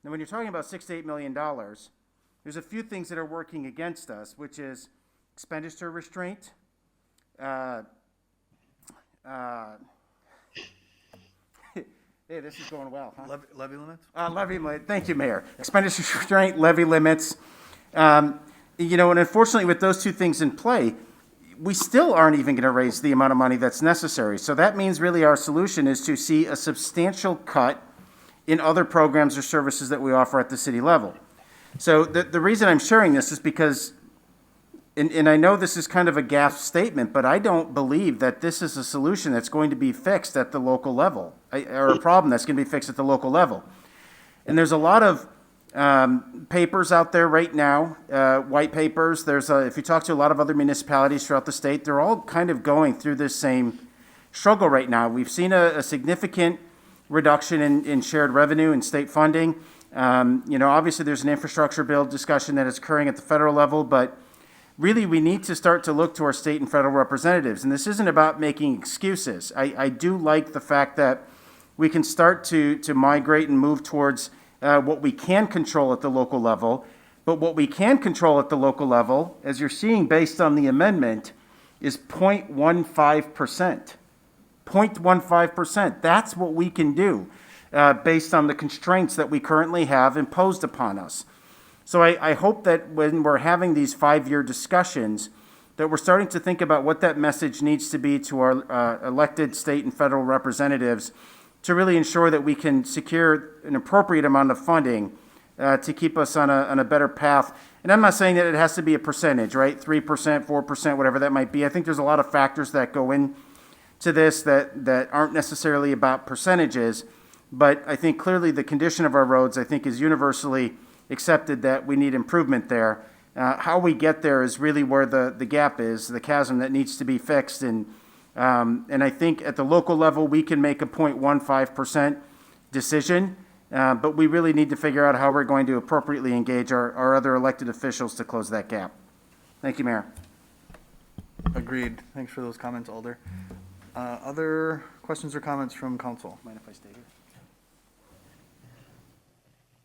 S13: Now, when you're talking about $6 to $8 million, there's a few things that are working against us, which is expenditure restraint, hey, this is going well, huh?
S1: Levy limits?
S13: Levy limit, thank you, Mayor. Expenditure restraint, levy limits. You know, and unfortunately with those two things in play, we still aren't even going to raise the amount of money that's necessary. So that means really our solution is to see a substantial cut in other programs or services that we offer at the city level. So the reason I'm sharing this is because, and I know this is kind of a gaffe statement, but I don't believe that this is a solution that's going to be fixed at the local level, or a problem that's going to be fixed at the local level. And there's a lot of papers out there right now, white papers. If you talk to a lot of other municipalities throughout the state, they're all kind of going through this same struggle right now. We've seen a significant reduction in shared revenue and state funding. You know, obviously there's an infrastructure bill discussion that is occurring at the federal level, but really we need to start to look to our state and federal representatives. And this isn't about making excuses. I do like the fact that we can start to migrate and move towards what we can control at the local level. But what we can control at the local level, as you're seeing based on the amendment, is 0.15%. 0.15%. That's what we can do based on the constraints that we currently have imposed upon us. So I hope that when we're having these 5-year discussions, that we're starting to think about what that message needs to be to our elected state and federal representatives to really ensure that we can secure an appropriate amount of funding to keep us on a better path. And I'm not saying that it has to be a percentage, right? 3%, 4%, whatever that might be. I think there's a lot of factors that go into this that aren't necessarily about percentages. But I think clearly the condition of our roads, I think, is universally accepted that we need improvement there. How we get there is really where the gap is, the chasm that needs to be fixed. And I think at the local level, we can make a 0.15% decision, but we really need to figure out how we're going to appropriately engage our other elected officials to close that gap. Thank you, Mayor.
S1: Agreed. Thanks for those comments, Alder. Other questions or comments from council?
S13: Mind if I stay here?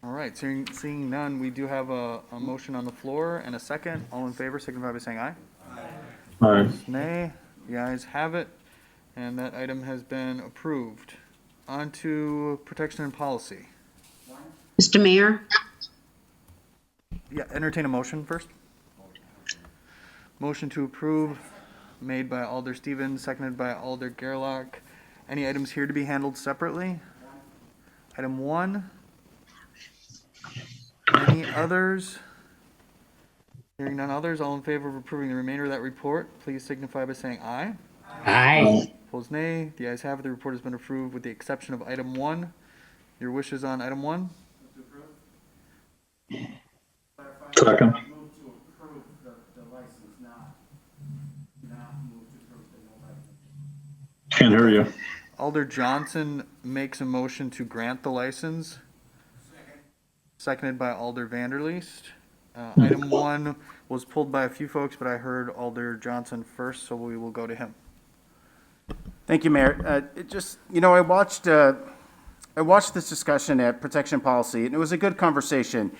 S1: All right, seeing none, we do have a motion on the floor and a second. All in favor, signify by saying aye.
S3: Aye.
S1: Nay. The ayes have it, and that item has been approved. On to protection and policy.
S14: Mr. Mayor,
S1: Yeah, entertain a motion first. Motion to approve made by Alder Stevens, seconded by Alder Gerlach. Any items here to be handled separately? Item 1. Any others? Hearing none others, all in favor of approving the remainder of that report, please signify by saying aye.
S4: Aye.
S1: Opposed, nay. The ayes have it. The report has been approved with the exception of item 1. Your wishes on item 1?
S3: Second. Can't hear you.
S1: Alder Johnson makes a motion to grant the license. Seconded by Alder Vanderleest. Item 1 was pulled by a few folks, but I heard Alder Johnson first, so we will go to him.
S13: Thank you, Mayor. I watched this discussion at Protection Policy, and it was a good conversation.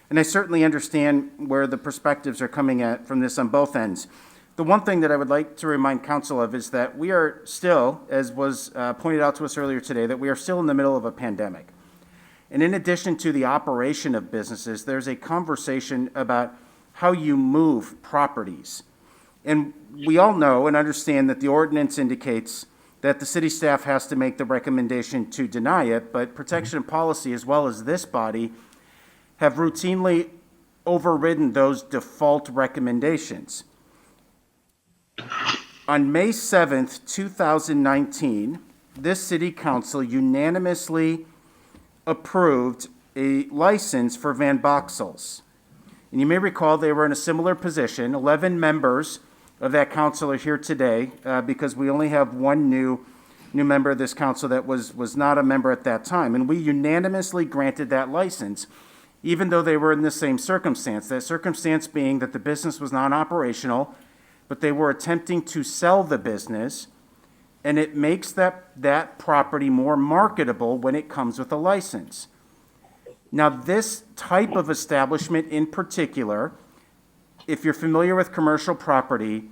S13: And I certainly understand where the perspectives are coming at from this on both ends. The one thing that I would like to remind council of is that we are still, as was pointed out to us earlier today, that we are still in the middle of a pandemic. And in addition to the operation of businesses, there's a conversation about how you move properties. And we all know and understand that the ordinance indicates that the city staff has to make the recommendation to deny it, but Protection Policy, as well as this body, have routinely overridden those default recommendations. On May 7th, 2019, this city council unanimously approved a license for Van Boxels. And you may recall they were in a similar position. 11 members of that council are here today because we only have one new member of this council that was not a member at that time. And we unanimously granted that license, even though they were in the same circumstance. That circumstance being that the business was non-operational, but they were attempting to sell the business, and it makes that property more marketable when it comes with a license. Now, this type of establishment in particular, if you're familiar with commercial property,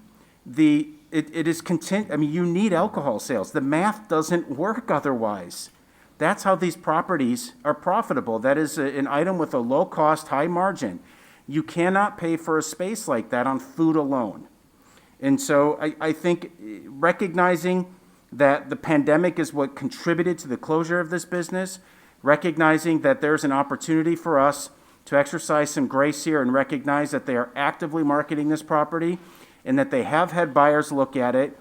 S13: it is you need alcohol sales. The math doesn't work otherwise. That's how these properties are profitable. That is an item with a low cost, high margin. You cannot pay for a space like that on food alone. And so I think recognizing that the pandemic is what contributed to the closure of this business, recognizing that there's an opportunity for us to exercise some grace here and recognize that they are actively marketing this property and that they have had buyers look at it,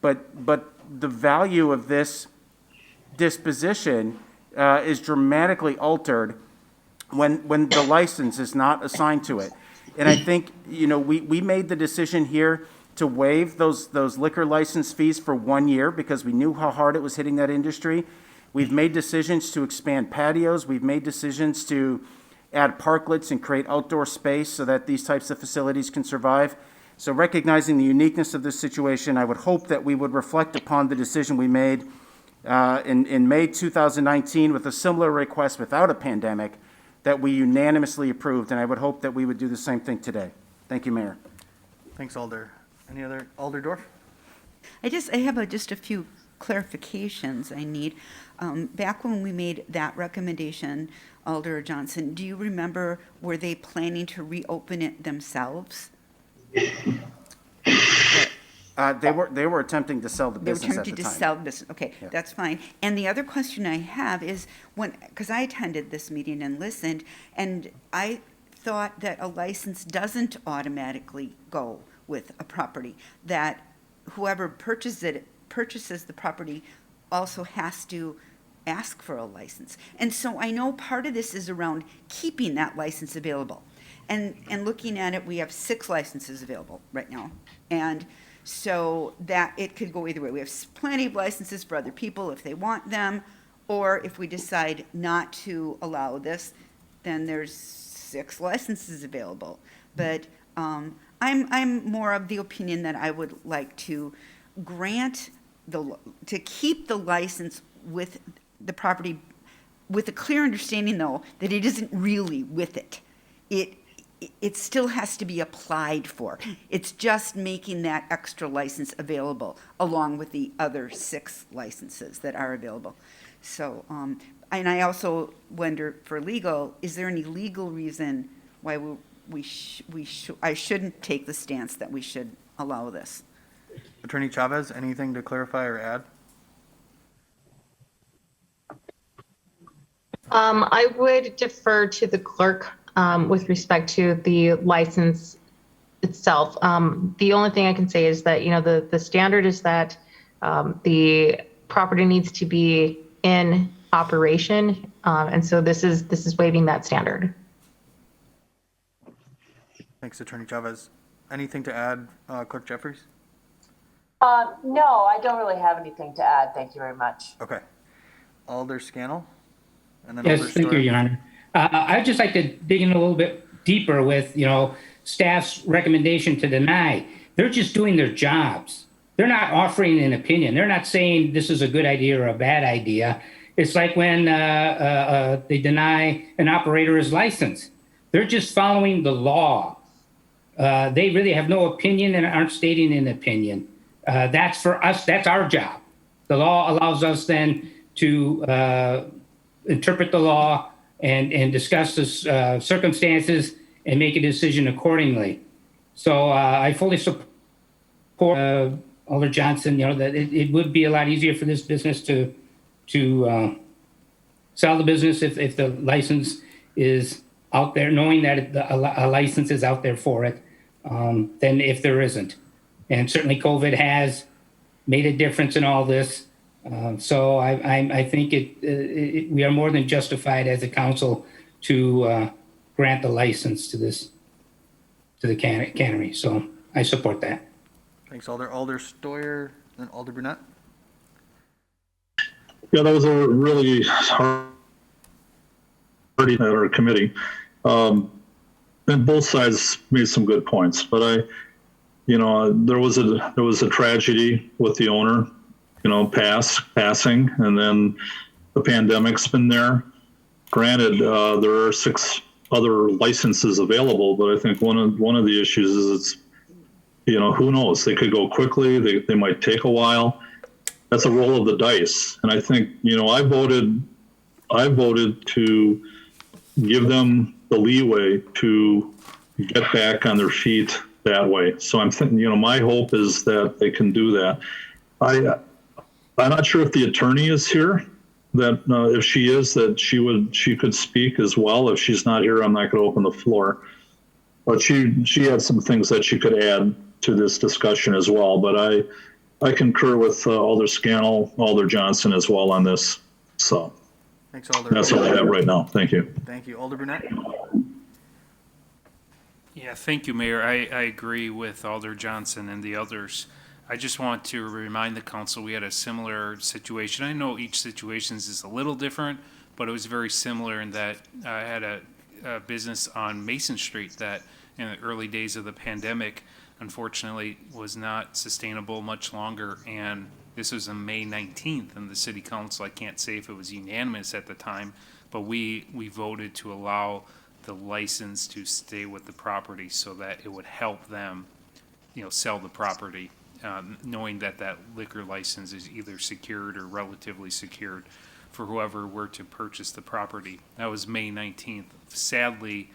S13: but the value of this disposition is dramatically altered when the license is not assigned to it. And I think, we made the decision here to waive those liquor license fees for 1 year because we knew how hard it was hitting that industry. We've made decisions to expand patios. We've made decisions to add parklets and create outdoor space so that these types of facilities can survive. So recognizing the uniqueness of this situation, I would hope that we would reflect upon the decision we made in May 2019 with a similar request without a pandemic that we unanimously approved, and I would hope that we would do the same thing today. Thank you, Mayor.
S1: Thanks, Alder. Any other? Alder Dorf?
S8: I have just a few clarifications I need. Back when we made that recommendation, Alder Johnson, do you remember, were they planning to reopen it themselves?
S13: They were attempting to sell the business at the time.
S8: They were attempting to sell the business. Okay,
S13: Yeah.
S8: That's fine. And the other question I have is because I attended this meeting and listened, and I thought that a license doesn't automatically go with a property, that whoever purchases the property also has to ask for a license. And so I know part of this is around keeping that license available. And looking at it, we have 6 licenses available right now. And so that it could go either way. We have plenty of licenses for other people if they want them, or if we decide not to allow this, then there's 6 licenses available. But I'm more of the opinion that I would like to to keep the license with the property, with a clear understanding, though, that it isn't really with it. it still has to be applied for. It's just making that extra license available along with the other 6 licenses that are available. So, and I also wonder for legal, is there any legal reason why I shouldn't take the stance that we should allow this?
S1: Attorney Chavez, anything to clarify or add?
S14: I would defer to the clerk with respect to the license itself. The only thing I can say is that, the standard is that the property needs to be in operation. And so this is waiving that standard.
S1: Thanks, Attorney Chavez. Anything to add, Clerk Jeffries?
S2: No, I don't really have anything to add. Thank you very much.
S1: Okay. Alder Scannell? And then
S4: Yes,
S1: Alder
S4: thank you,
S1: Story.
S4: Your Honor. I'd just like to dig in a little bit deeper with, staff's recommendation to deny. They're just doing their jobs. They're not offering an opinion. They're not saying this is a good idea or a bad idea. It's like when they deny an operator his license. They're just following the law. They really have no opinion and aren't stating an opinion. That's for us. That's our job. The law allows us then to interpret the law and discuss the circumstances and make a decision accordingly. So I fully support Alder Johnson, that it would be a lot easier for this business to sell the business if the license is out there, knowing that a license is out there for it, than if there isn't. And certainly COVID has made a difference in all this. So I think we are more than justified as a council to grant the license to the cannery. So I support that.
S1: Thanks, Alder. Alder Stoyer and Alder Brunette.
S3: Yeah, that was a really hard at our committee. And both sides made some good points, but there was a tragedy with the owner, passing, and then the pandemic's been there. Granted, there are 6 other licenses available, but I think one of the issues is it's, who knows? They could go quickly. They might take a while. That's a roll of the dice. And I think, I voted to give them the leeway to get back on their feet that way. So I'm thinking, my hope is that they can do that. I'm not sure if the attorney is here, that if she is, that she could speak as well. If she's not here, I'm not going to open the floor. But she had some things that she could add to this discussion as well. But I concur with Alder Scannell, Alder Johnson as well on this. So
S1: Thanks, Alder.
S3: that's all I have right now. Thank you.
S1: Thank you. Alder Brunette?
S7: Yeah, thank you, Mayor. I agree with Alder Johnson and the others. I just want to remind the council we had a similar situation. I know each situation is a little different, but it was very similar in that I had a business on Mason Street that in the early days of the pandemic, unfortunately, was not sustainable much longer. And this was on May 19th in the city council. I can't say if it was unanimous at the time, but we voted to allow the license to stay with the property so that it would help them, sell the property, knowing that liquor license is either secured or relatively secured for whoever were to purchase the property. That was May 19th. Sadly,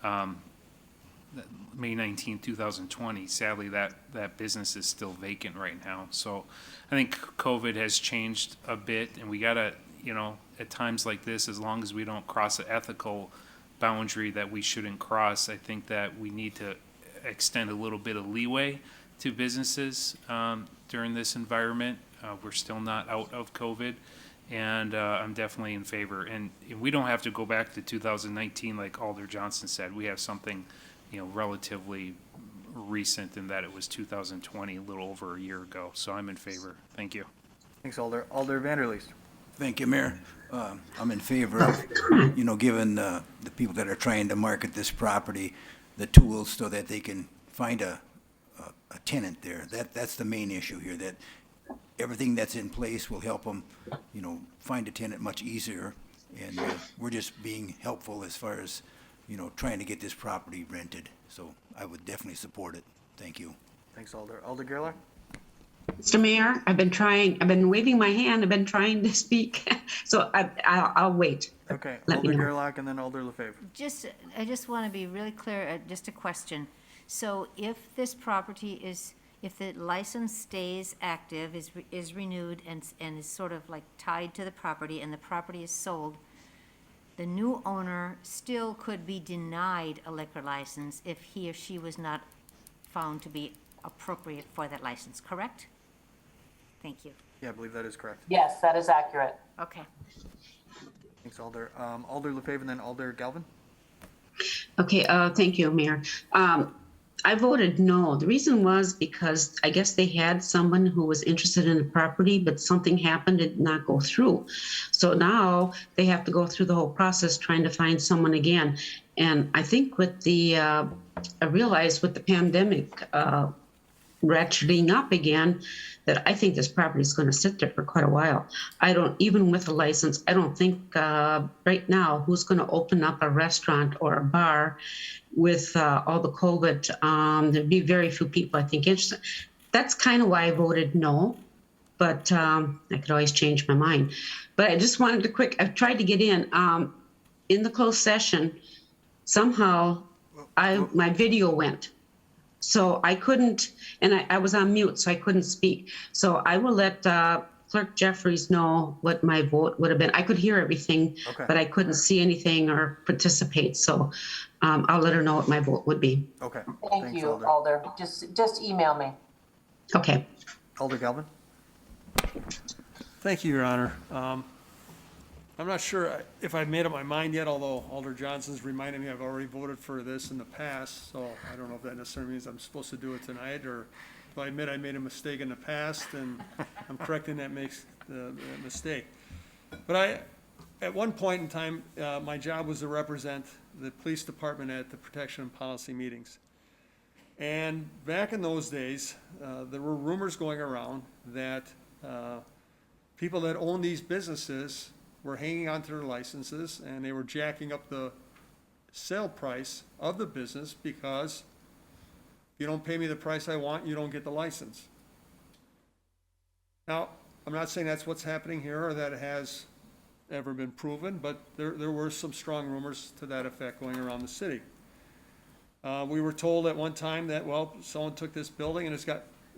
S7: May 19th, 2020, sadly that business is still vacant right now. So I think COVID has changed a bit, and we gotta, at times like this, as long as we don't cross an ethical boundary that we shouldn't cross, I think that we need to extend a little bit of leeway to businesses during this environment. We're still not out of COVID, and I'm definitely in favor. And we don't have to go back to 2019 like Alder Johnson said. We have something, relatively recent in that it was 2020, a little over a year ago. So I'm in favor. Thank you.
S1: Thanks, Alder. Alder Vanderleest.
S15: Thank you, Mayor. I'm in favor of, giving the people that are trying to market this property the tools so that they can find a tenant there. That's the main issue here, that everything that's in place will help them, find a tenant much easier. And we're just being helpful as far as trying to get this property rented. So I would definitely support it. Thank you.
S1: Thanks, Alder. Alder Gerlach?
S16: Mr. Mayor, I've been waving my hand, I've been trying to speak, so I'll wait.
S1: Okay,
S16: Let me
S1: Alder
S16: know.
S1: Gerlach and then Alder Lefebvre.
S6: I just want to be really clear, just a question. So if this property if the license stays active, is renewed and is sort of like tied to the property and the property is sold, the new owner still could be denied a liquor license if he or she was not found to be appropriate for that license, correct? Thank you.
S1: Yeah, I believe that is correct.
S2: Yes, that is accurate.
S6: Okay.
S1: Thanks, Alder. Alder Lefebvre and then Alder Galvin?
S16: Okay, thank you, Mayor. I voted no. The reason was because I guess they had someone who was interested in the property, but something happened, it did not go through. So now they have to go through the whole process trying to find someone again. And I think with I realized with the pandemic ratcheting up again, that I think this property is going to sit there for quite a while. Even with a license, I don't think right now who's going to open up a restaurant or a bar with all the COVID. There'd be very few people, I think, interested. That's kind of why I voted no, but I could always change my mind. But I just wanted to I've tried to get in the closed session. Somehow my video went. So I couldn't, and I was on mute, so I couldn't speak. So I will let Clerk Jeffries know what my vote would have been. I could hear everything,
S1: Okay.
S16: but I couldn't see anything or participate. So I'll let her know what my vote would be.
S1: Okay.
S2: Thank
S1: Thanks,
S2: you, Alder. Just email me.
S16: Okay.
S1: Alder Galvin?
S5: Thank you, Your Honor. I'm not sure if I've made up my mind yet, although Alder Johnson's reminded me I've already voted for this in the past, so I don't know if that necessarily means I'm supposed to do it tonight, or if I admit I made a mistake in the past, and I'm correcting that mistake. But at one point in time, my job was to represent the police department at the protection and policy meetings. And back in those days, there were rumors going around that people that own these businesses were hanging on to their licenses, and they were jacking up the sale price of the business because if you don't pay me the price I want, you don't get the license. Now, I'm not saying that's what's happening here or that it has ever been proven, but there were some strong rumors to that effect going around the city. We were told at one time that, well, someone took this building and it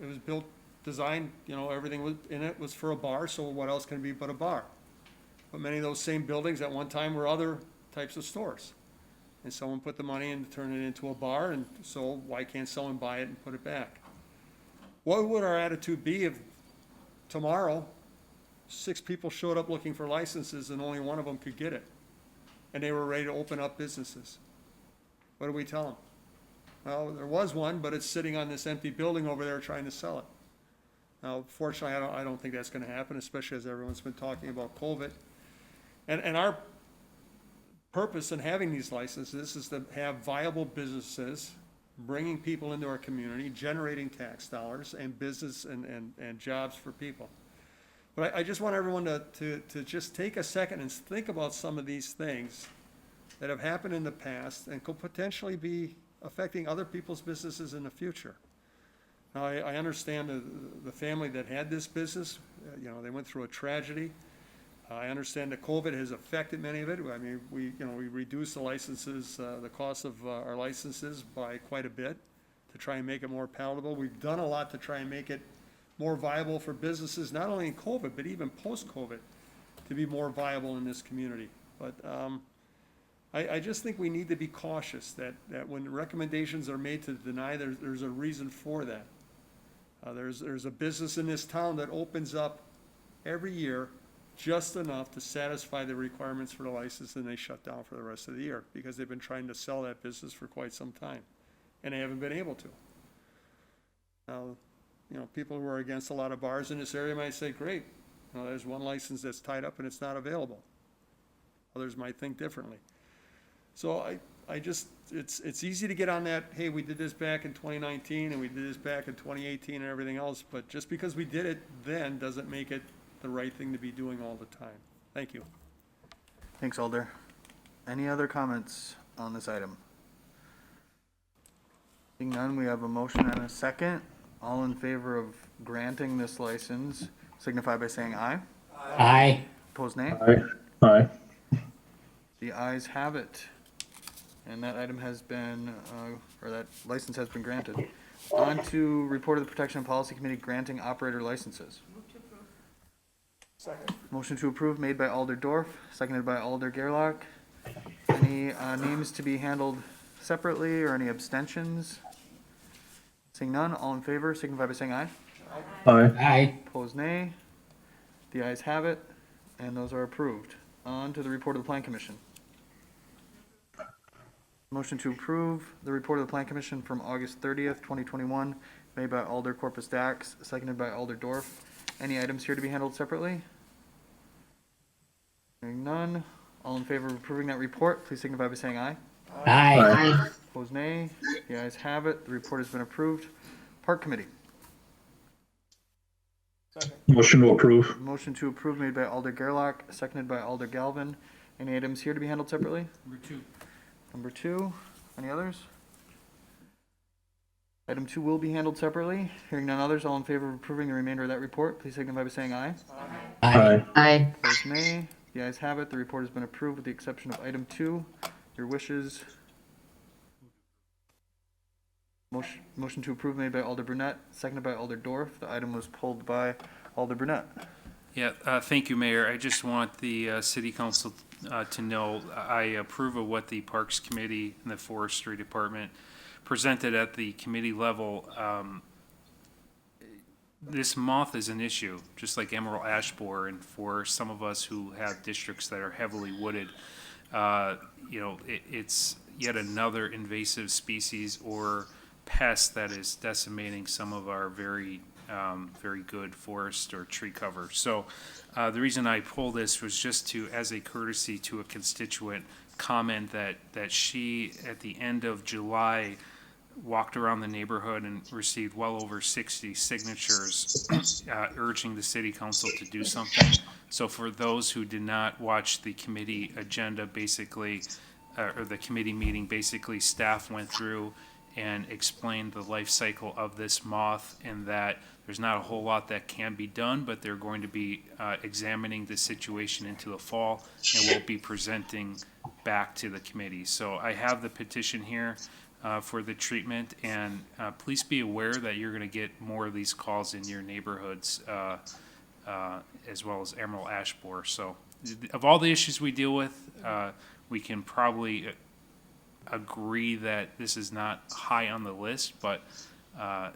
S5: was built, designed, everything was in it was for a bar, so what else can it be but a bar? But many of those same buildings at one time were other types of stores. And someone put the money in to turn it into a bar, and so why can't someone buy it and put it back? What would our attitude be if tomorrow 6 people showed up looking for licenses and only one of them could get it, and they were ready to open up businesses? What do we tell them? Well, there was one, but it's sitting on this empty building over there trying to sell it. Now, fortunately, I don't think that's going to happen, especially as everyone's been talking about COVID. And our purpose in having these licenses is to have viable businesses, bringing people into our community, generating tax dollars and business and jobs for people. But I just want everyone to just take a second and think about some of these things that have happened in the past and could potentially be affecting other people's businesses in the future. Now, I understand the family that had this business, they went through a tragedy. I understand that COVID has affected many of it. I mean, we reduced the licenses, the cost of our licenses by quite a bit to try and make it more palatable. We've done a lot to try and make it more viable for businesses, not only in COVID, but even post-COVID, to be more viable in this community. But I just think we need to be cautious that when recommendations are made to deny, there's a reason for that. There's a business in this town that opens up every year just enough to satisfy the requirements for the license, and they shut down for the rest of the year because they've been trying to sell that business for quite some time, and they haven't been able to. Now, people who are against a lot of bars in this area might say, great, there's one license that's tied up and it's not available. Others might think differently. So it's easy to get on that, hey, we did this back in 2019 and we did this back in 2018 and everything else, but just because we did it then doesn't make it the right thing to be doing all the time. Thank you.
S1: Thanks, Alder. Any other comments on this item? Seeing none, we have a motion and a second. All in favor of granting this license signify by saying aye.
S4: Aye.
S1: Opposed, nay?
S3: Aye. Aye.
S1: The ayes have it. And that item has been, or that license has been granted. On to report of the Protection and Policy Committee granting operator licenses.
S5: Second.
S1: Motion to approve made by Alder Dorf, seconded by Alder Gerlach. Any names to be handled separately or any abstentions? Seeing none, all in favor signify by saying aye.
S3: Aye.
S4: Aye.
S1: Opposed, nay. The ayes have it, and those are approved. On to the report of the Plan Commission. Motion to approve the report of the Plan Commission from August 30th, 2021, made by Alder Corpus Dax, seconded by Alder Dorf. Any items here to be handled separately? Hearing none. All in favor of approving that report, please signify by saying aye.
S4: Aye.
S1: Opposed, nay. The ayes have it. The report has been approved. Park Committee.
S3: Motion to approve.
S1: Motion to approve made by Alder Gerlach, seconded by Alder Galvin. Any items here to be handled separately? Number two. Any others? Item 2 will be handled separately. Hearing none others, all in favor of approving the remainder of that report, please signify by saying aye.
S3: Aye.
S16: Aye.
S1: Opposed, nay. The ayes have it. The report has been approved with the exception of item 2. Your wishes. Motion to approve made by Alder Brunette, seconded by Alder Dorf. The item was pulled by Alder Brunette.
S7: Yeah, thank you, Mayor. I just want the city council to know I approve of what the Parks Committee and the Forestry Department presented at the committee level. This moth is an issue, just like emerald ash borer, and for some of us who have districts that are heavily wooded, it's yet another invasive species or pest that is decimating some of our very good forest or tree cover. So the reason I pulled this was just to, as a courtesy to a constituent, comment that she, at the end of July, walked around the neighborhood and received well over 60 signatures urging the city council to do something. So for those who did not watch the committee agenda, basically, or the committee meeting, basically staff went through and explained the life cycle of this moth, and that there's not a whole lot that can be done, but they're going to be examining the situation into the fall, and we'll be presenting back to the committee. So I have the petition here for the treatment, and please be aware that you're going to get more of these calls in your neighborhoods, as well as emerald ash borer. So of all the issues we deal with, we can probably agree that this is not high on the list, but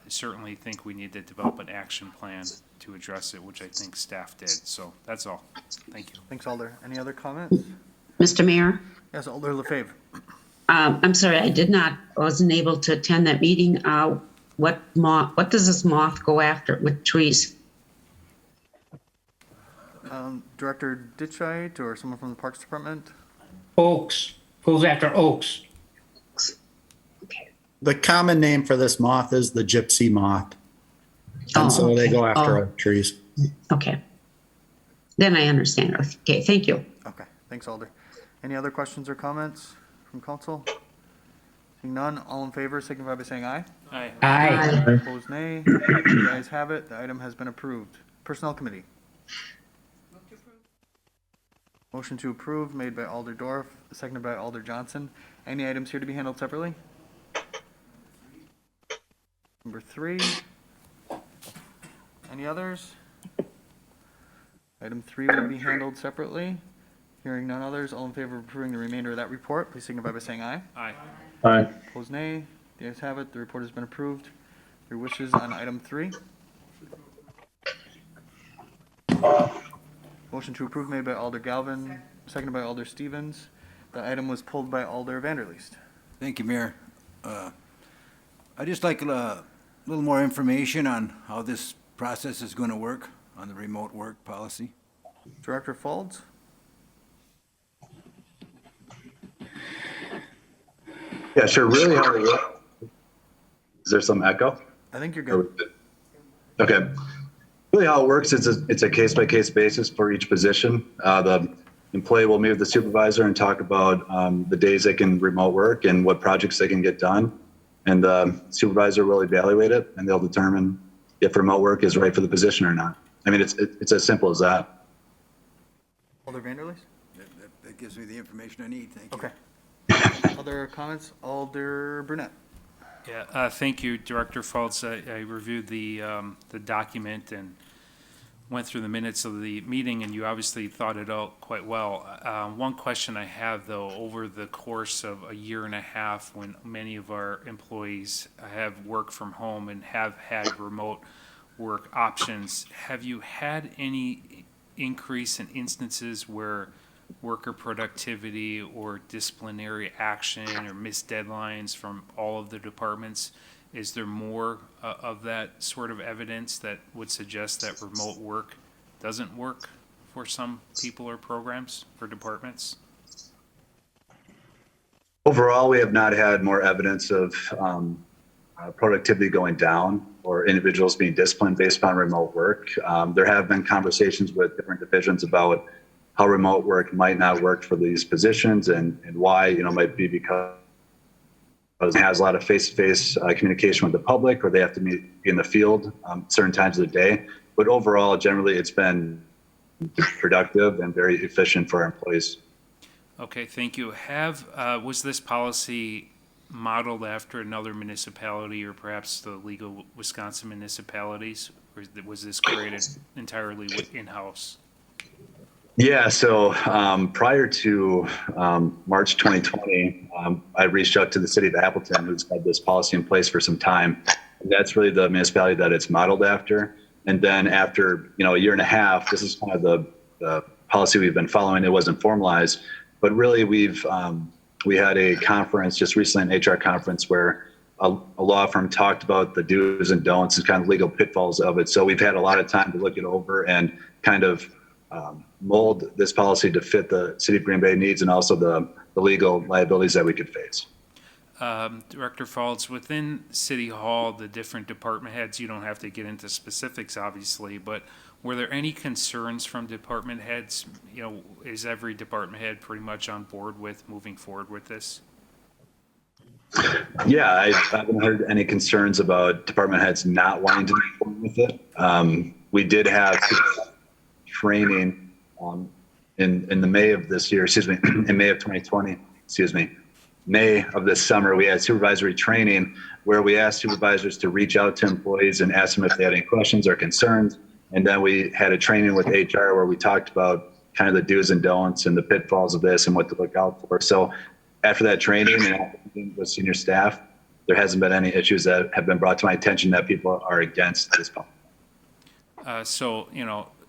S7: certainly think we need to develop an action plan to address it, which I think staff did. So that's all. Thank you.
S1: Thanks, Alder. Any other comments?
S16: Mr. Mayor?
S1: Yes, Alder LaFave.
S16: I'm sorry, wasn't able to attend that meeting. What does this moth go after with trees?
S1: Director Ditchite or someone from the Parks Department?
S4: Oaks. Goes after oaks.
S17: The common name for this moth is the gypsy moth. And so they go after oak trees.
S16: Okay. Then I understand. Okay, thank you.
S1: Okay, thanks, Alder. Any other questions or comments from council? Seeing none, all in favor signify by saying aye.
S7: Aye.
S4: Aye.
S1: Opposed, nay. The ayes have it. The item has been approved. Personnel Committee. Motion to approve made by Alder Dorf, seconded by Alder Johnson. Any items here to be handled separately? Number 3. Any others? Item 3 will be handled separately. Hearing none others, all in favor of approving the remainder of that report, please signify by saying aye.
S7: Aye.
S3: Aye.
S1: Opposed, nay. The ayes have it. The report has been approved. Your wishes on item 3. Motion to approve made by Alder Galvin, seconded by Alder Stevens. The item was pulled by Alder Vanderleest.
S15: Thank you, Mayor. I'd just like a little more information on how this process is going to work on the remote work policy.
S1: Director Faulds?
S18: Yeah, sure. Really how it works. Is there some echo?
S1: I think you're good.
S18: Okay. Really how it works is it's a case-by-case basis for each position. The employee will meet with the supervisor and talk about the days they can remote work and what projects they can get done. And the supervisor will evaluate it, and they'll determine if remote work is right for the position or not. I mean, it's as simple as that.
S1: Alder Vanderleest?
S15: That gives me the information I need. Thank you.
S1: Okay. Other comments? Alder Brunette?
S7: Yeah, thank you, Director Fultz. I reviewed the document and went through the minutes of the meeting, and you obviously thought it out quite well. One question I have, though, over the course of a year and a half, when many of our employees have worked from home and have had remote work options, have you had any increase in instances where worker productivity or disciplinary action or missed deadlines from all of the departments? Is there more of that sort of evidence that would suggest that remote work doesn't work for some people or programs or departments?
S18: Overall, we have not had more evidence of productivity going down or individuals being disciplined based on remote work. There have been conversations with different divisions about how remote work might not work for these positions and why, might be because it has a lot of face-to-face communication with the public, or they have to be in the field certain times of the day. But overall, generally, it's been productive and very efficient for our employees.
S7: Okay, thank you. Was this policy modeled after another municipality or perhaps the legal Wisconsin municipalities, or was this created entirely in-house?
S18: Yeah, so prior to March 2020, I reached out to the city of Appleton, who's had this policy in place for some time. And that's really the municipality that it's modeled after. And then after a year and a half, this is kind of the policy we've been following. It wasn't formalized, but really we had a conference just recently, an HR conference, where a law firm talked about the do's and don'ts and kind of legal pitfalls of it. So we've had a lot of time to look it over and kind of mold this policy to fit the city of Green Bay needs and also the legal liabilities that we could face.
S7: Director Fultz, within City Hall, the different department heads, you don't have to get into specifics, obviously, but were there any concerns from department heads? Is every department head pretty much on board with moving forward with this?
S18: Yeah, I haven't heard any concerns about department heads not wanting to move forward with it. We did have training in the May of this year, in May of 2020, May of this summer, we had supervisory training where we asked supervisors to reach out to employees and ask them if they had any questions or concerns. And then we had a training with HR where we talked about kind of the do's and don'ts and the pitfalls of this and what to look out for. So after that training and with senior staff, there hasn't been any issues that have been brought to my attention that people are against this policy.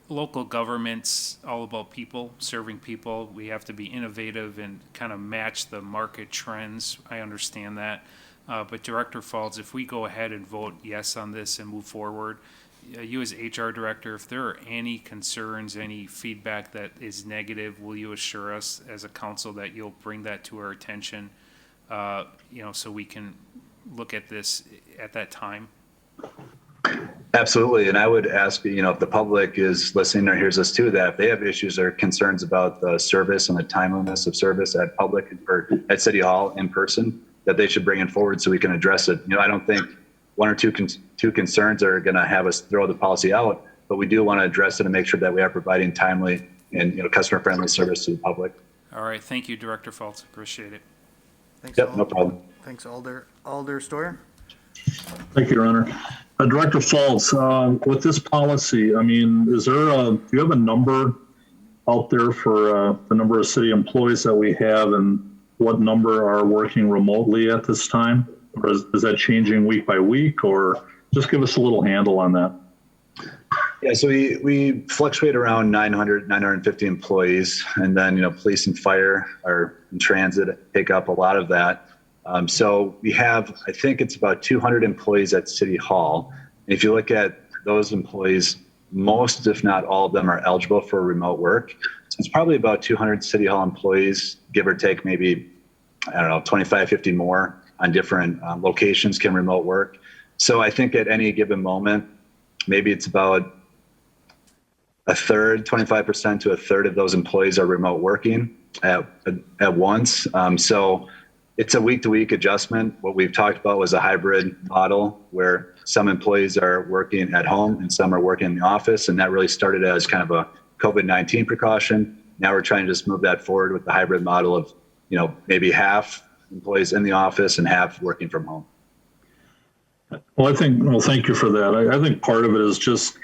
S7: Local government's all about people, serving people. We have to be innovative and kind of match the market trends. I understand that. But Director Fultz, if we go ahead and vote yes on this and move forward, you as HR Director, if there are any concerns, any feedback that is negative, will you assure us as a council that you'll bring that to our attention, so we can look at this at that time?
S18: Absolutely. And I would ask, if the public is listening or hears us too, that if they have issues or concerns about the service and the timeliness of service at public or at City Hall in person, that they should bring it forward so we can address it. I don't think one or two concerns are going to have us throw the policy out, but we do want to address it and make sure that we are providing timely and customer friendly service to the public.
S7: All right. Thank you, Director Fultz. Appreciate it.
S1: Thanks,
S18: Yep, no problem.
S1: Thanks, Alder. Alder Stoyer?
S3: Thank you, Your Honor. Director Fultz, with this policy, do you have a number out there for the number of city employees that we have and what number are working remotely at this time? Or is that changing week by week, or just give us a little handle on that?
S18: Yeah, so we fluctuate around 900, 950 employees, and then, police and fire are in transit, take up a lot of that. So we have, I think it's about 200 employees at City Hall. And if you look at those employees, most, if not all of them, are eligible for remote work. So it's probably about 200 City Hall employees, give or take maybe, 25, 50 more on different locations can remote work. So I think at any given moment, maybe it's about a third, 25% to a third of those employees are remote working at once. So it's a week-to-week adjustment. What we've talked about was a hybrid model where some employees are working at home and some are working in the office. And that really started as kind of a COVID-19 precaution. Now we're trying to just move that forward with the hybrid model of, maybe half employees in the office and half working from home.
S3: Well, thank you for that. I think part of it is just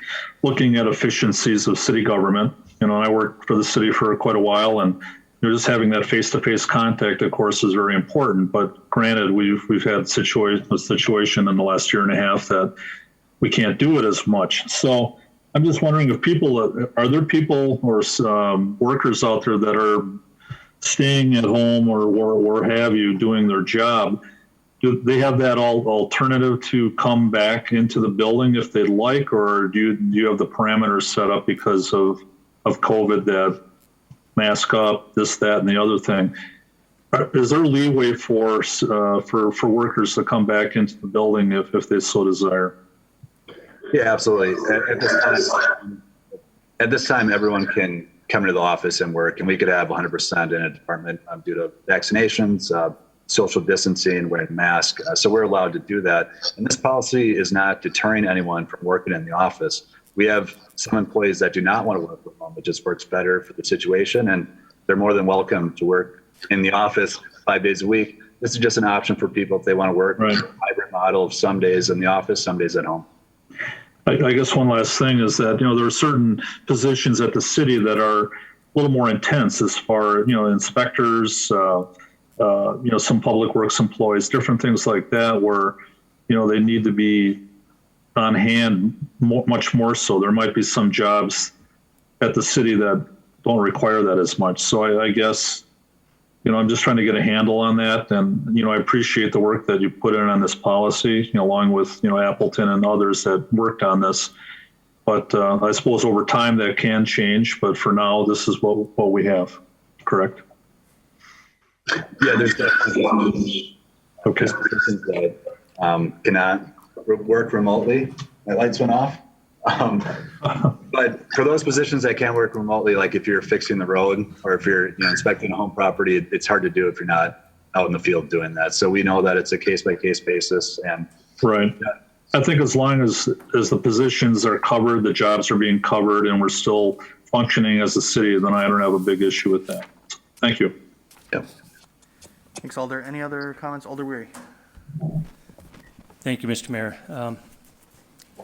S3: looking at efficiencies of city government. I worked for the city for quite a while, and just having that face-to-face contact, of course, is very important. But granted, we've had a situation in the last year and a half that we can't do it as much. So I'm just wondering are there people or workers out there that are staying at home or where have you doing their job? Do they have that alternative to come back into the building if they'd like, or do you have the parameters set up because of COVID that mask up, this, that, and the other thing? Is there leeway for workers to come back into the building if they so desire?
S18: Yeah, absolutely. At this time, everyone can come into the office and work, and we could have 100% in a department due to vaccinations, social distancing, wearing masks. So we're allowed to do that. And this policy is not deterring anyone from working in the office. We have some employees that do not want to work from home. It just works better for the situation, and they're more than welcome to work in the office 5 days a week. This is just an option for people if they want to work. Right. A hybrid model of some days in the office, some days at home.
S3: I guess one last thing is that, there are certain positions at the city that are a little more intense as far, inspectors, some public works employees, different things like that where, they need to be on hand much more so. There might be some jobs at the city that don't require that as much. So I guess, I'm just trying to get a handle on that. And, I appreciate the work that you put in on this policy, along with, Appleton and others that worked on this. But I suppose over time that can change. But for now, this is what we have. Correct?
S18: Yeah, there's definitely positions that cannot work remotely. My lights went off. But for those positions that can work remotely, like if you're fixing the road or if you're inspecting a home property, it's hard to do if you're not out in the field doing that. So we know that it's a case-by-case basis. And
S3: right. I think as long as the positions are covered, the jobs are being covered, and we're still functioning as a city, then I don't have a big issue with that. Thank you.
S18: Yep.
S1: Thanks, Alder. Any other comments? Alder Weary.
S11: Thank you, Mr. Mayor.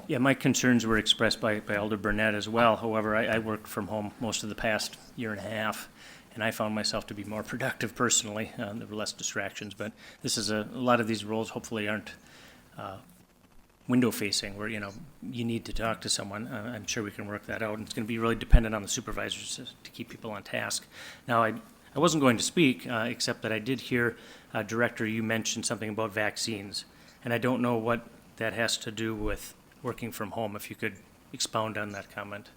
S11: My concerns were expressed by Alder Burnett as well. However, I worked from home most of the past year and a half, and I found myself to be more productive personally. There were less distractions, but this is a lot of these roles hopefully aren't window facing where, you need to talk to someone. I'm sure we can work that out, and it's going to be really dependent on the supervisors to keep people on task. Now, I wasn't going to speak, except that I did hear, Director, you mentioned something about vaccines, and I don't know what that has to do with working from home. If you could expound on that comment.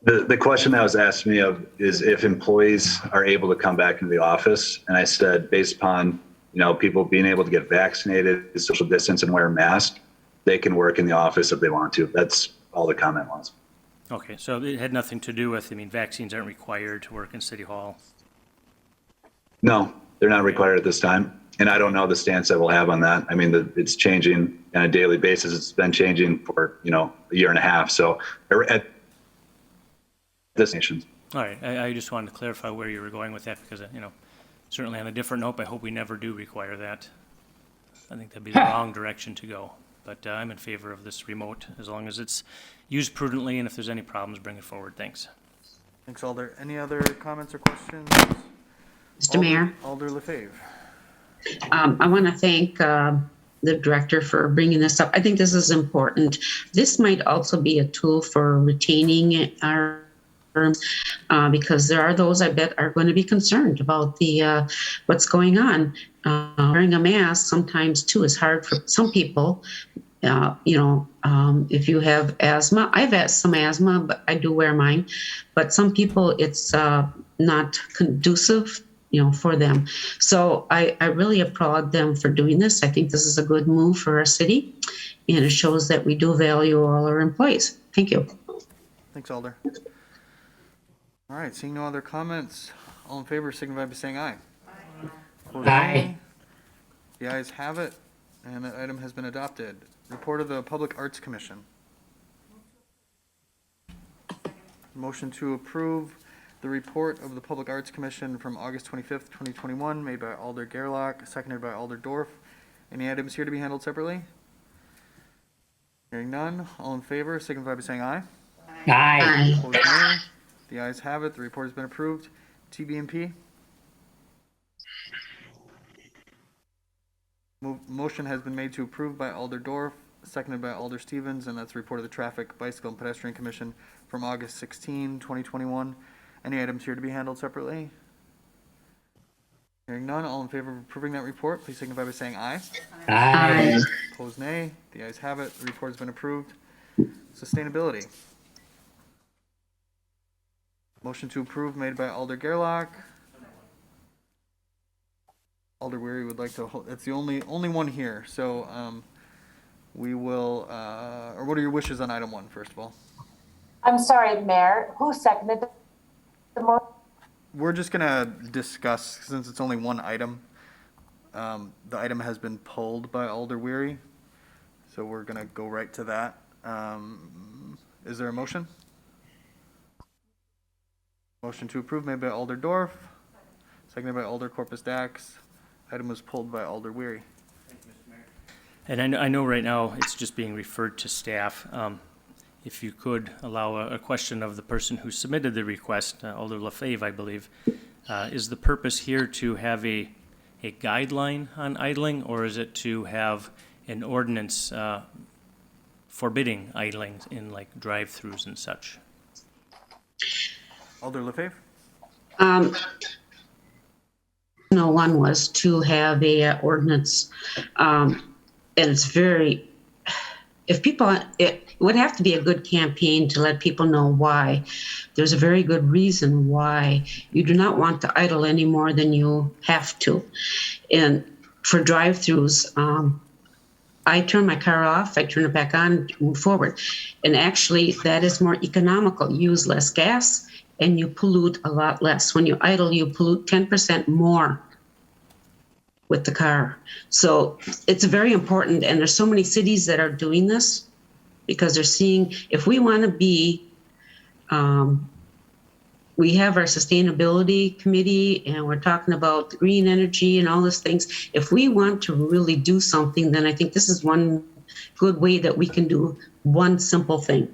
S18: The question that was asked me of is if employees are able to come back into the office, and I said based upon people being able to get vaccinated, social distance, and wear a mask, they can work in the office if they want to. That's all the comment was.
S11: Okay, so it had nothing to do with, vaccines aren't required to work in City Hall?
S18: No, they're not required at this time. And I don't know the stance that we'll have on that. It's changing on a daily basis. It's been changing for, a year and a half. So at destinations.
S11: All right, I just wanted to clarify where you were going with that because, certainly on a different note, I hope we never do require that. I think that'd be the wrong direction to go. But I'm in favor of this remote as long as it's used prudently, and if there's any problems, bring it forward. Thanks.
S1: Thanks, Alder. Any other comments or questions?
S16: Mr. Mayor?
S1: Alder Lefebvre.
S16: I want to thank the director for bringing this up. I think this is important. This might also be a tool for retaining our firms because there are those I bet are going to be concerned about the what's going on. Wearing a mask sometimes too is hard for some people. If you have asthma, I've had some asthma, but I do wear mine. But some people, it's not conducive, for them. So I really applaud them for doing this. I think this is a good move for our city, and it shows that we do value all our employees. Thank you.
S1: Thanks, Alder. All right, seeing no other comments, all in favor signify by saying aye. Opposed,
S4: Aye.
S1: nay. The ayes have it, and that item has been adopted. Report of the Public Arts Commission. Motion to approve the report of the Public Arts Commission from August 25th, 2021, made by Alder Gerlach, seconded by Alder Dorf. Any items here to be handled separately? Hearing none, all in favor signify by saying aye.
S4: Aye.
S1: Opposed, nay. The ayes have it, the report has been approved. TBMP? Motion has been made to approve by Alder Dorf, seconded by Alder Stevens, and that's the report of the Traffic, Bicycle, and Pedestrian Commission from August 16, 2021. Any items here to be handled separately? Hearing none, all in favor of approving that report, please signify by saying aye.
S4: Aye.
S1: Opposed, nay. The ayes have it, the report has been approved. Sustainability. Motion to approve made by Alder Gerlach. Alder Weary would like to hold, it's the only one here, so, we will, or what are your wishes on item 1, first of all?
S2: I'm sorry, Mayor, who seconded the motion?
S1: We're just gonna discuss, since it's only one item, the item has been pulled by Alder Weary, so we're gonna go right to that. Is there a motion? Motion to approve made by Alder Dorf, seconded by Alder Corpus Dax. Item was pulled by Alder Weary.
S11: And I know right now it's just being referred to staff. If you could allow a question of the person who submitted the request, Alder LaFave, I believe. Is the purpose here to have a guideline on idling, or is it to have an ordinance forbidding idling in like drive-throughs and such?
S1: Alder LaFave?
S16: No, one was to have a ordinance, and it's very, if people, it would have to be a good campaign to let people know why. There's a very good reason why you do not want to idle any more than you have to. And for drive-throughs, I turn my car off, I turn it back on, move forward. And actually, that is more economical. You use less gas and you pollute a lot less. When you idle, you pollute 10% more with the car. So it's very important, and there's so many cities that are doing this because they're seeing, if we want to be, we have our sustainability committee and we're talking about green energy and all those things. If we want to really do something, then I think this is one good way that we can do one simple thing.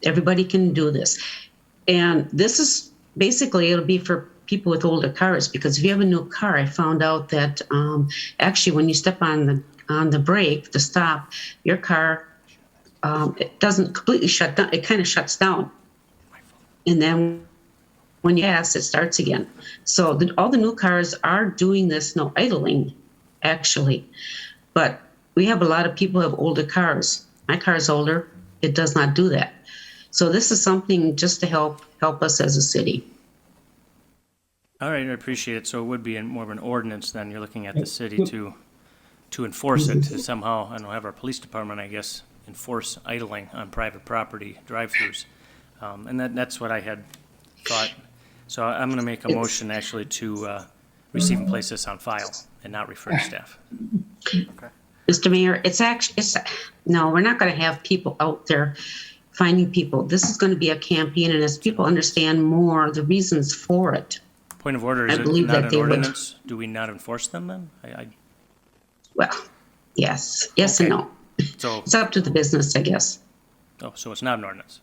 S16: Everybody can do this. And this is basically, it'll be for people with older cars, because if you have a new car, I found out that actually when you step on the brake to stop, your car, it doesn't completely shut down, it kind of shuts down. And then when you gas, it starts again. So all the new cars are doing this, no idling, actually. But we have a lot of people who have older cars. My car is older, it does not do that. So this is something just to help us as a city.
S11: All right, I appreciate it. So it would be more of an ordinance then. You're looking at the city to enforce it, to somehow, I don't know, have our police department, I guess, enforce idling on private property drive-throughs. And that's what I had thought. So I'm going to make a motion actually to receive and place this on file and not refer to staff.
S1: Okay.
S16: Mr. Mayor, no, we're not going to have people out there finding people. This is going to be a campaign, and as people understand more the reasons for it.
S11: Point of order, is
S16: I
S11: it
S16: believe
S11: not
S16: that
S11: an ordinance? Do we not enforce them then?
S16: Well, yes
S11: Okay.
S16: and no.
S11: So,
S16: It's up to the business, I guess.
S11: oh, so it's not an ordinance.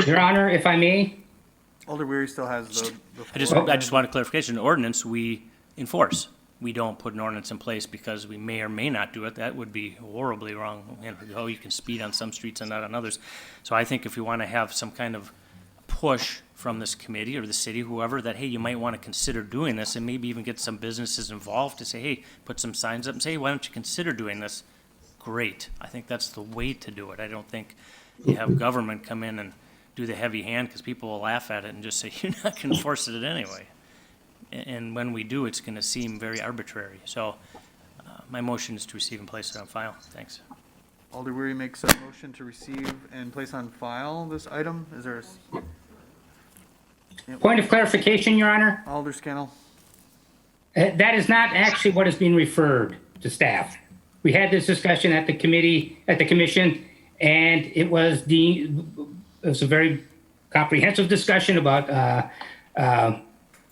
S4: Your Honor, if I may,
S1: Alder Weary still has the
S11: I just want a clarification. An ordinance we enforce. We don't put an ordinance in place because we may or may not do it. That would be horribly wrong. And, oh, you can speed on some streets and not on others. So I think if we want to have some kind of push from this committee or the city, whoever, that, hey, you might want to consider doing this, and maybe even get some businesses involved to say, hey, put some signs up and say, hey, why don't you consider doing this? Great. I think that's the way to do it. I don't think you have government come in and do the heavy hand, because people will laugh at it and just say, you're not going to enforce it anyway. And when we do, it's going to seem very arbitrary. So my motion is to receive and place it on file. Thanks.
S1: Alder Weary makes a motion to receive and place on file this item. Is there a
S4: Point of clarification, Your Honor.
S1: Alder Scannell?
S4: That is not actually what is being referred to staff. We had this discussion at the commission, and it was a very comprehensive discussion about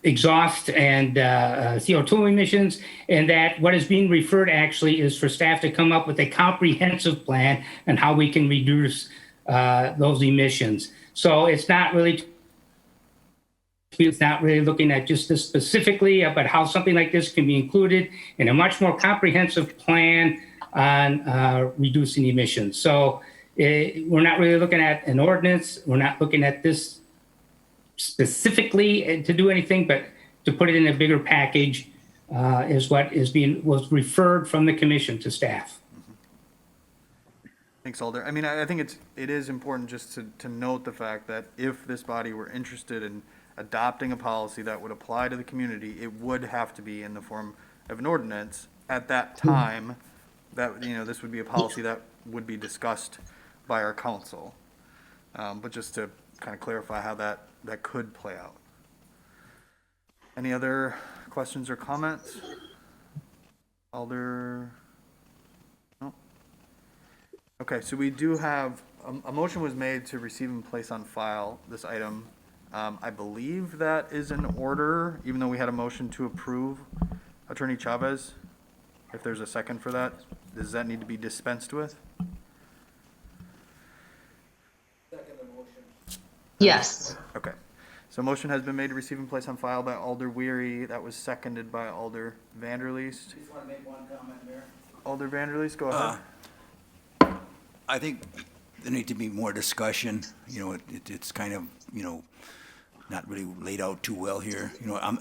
S4: exhaust and CO2 emissions, and that what is being referred actually is for staff to come up with a comprehensive plan on how we can reduce those emissions. So it's not really looking at just this specifically, but how something like this can be included in a much more comprehensive plan on reducing emissions. So we're not really looking at an ordinance. We're not looking at this specifically to do anything, but to put it in a bigger package is what was referred from the commission to staff.
S1: Thanks, Alder. I mean, I think it is important just to note the fact that if this body were interested in adopting a policy that would apply to the community, it would have to be in the form of an ordinance. At that time, that, this would be a policy that would be discussed by our council. But just to kind of clarify how that could play out. Any other questions or comments? Alder? No? Okay, so we do have, a motion was made to receive and place on file this item. I believe that is in order, even though we had a motion to approve. Attorney Chavez, if there's a second for that, does that need to be dispensed with?
S14: Yes.
S1: Okay. So motion has been made to receive and place on file by Alder Weary. That was seconded by Alder Vanderleest.
S15: Just want to make one comment, Mayor.
S1: Alder Vanderleest, go ahead.
S15: I think there need to be more discussion. It's kind of, not really laid out too well here.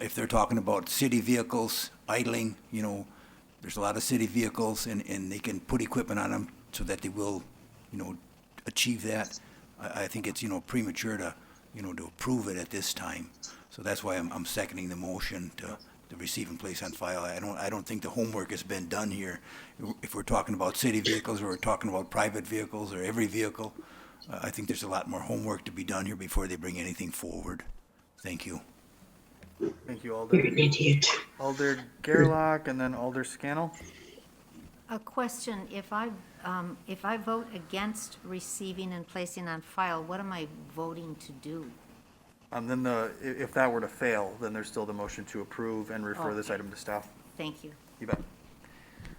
S15: If they're talking about city vehicles idling, there's a lot of city vehicles and they can put equipment on them so that they will, achieve that. I think it's, premature to, to approve it at this time. So that's why I'm seconding the motion to receive and place on file. I don't think the homework has been done here. If we're talking about city vehicles or we're talking about private vehicles or every vehicle, I think there's a lot more homework to be done here before they bring anything forward. Thank you.
S1: Thank you, Alder.
S16: You're an idiot.
S1: Alder Gerlach and then Alder Scannell.
S6: A question, if I vote against receiving and placing on file, what am I voting to do?
S1: Then if that were to fail, then there's still the motion to approve and refer this item to staff.
S6: Thank you.
S1: You bet.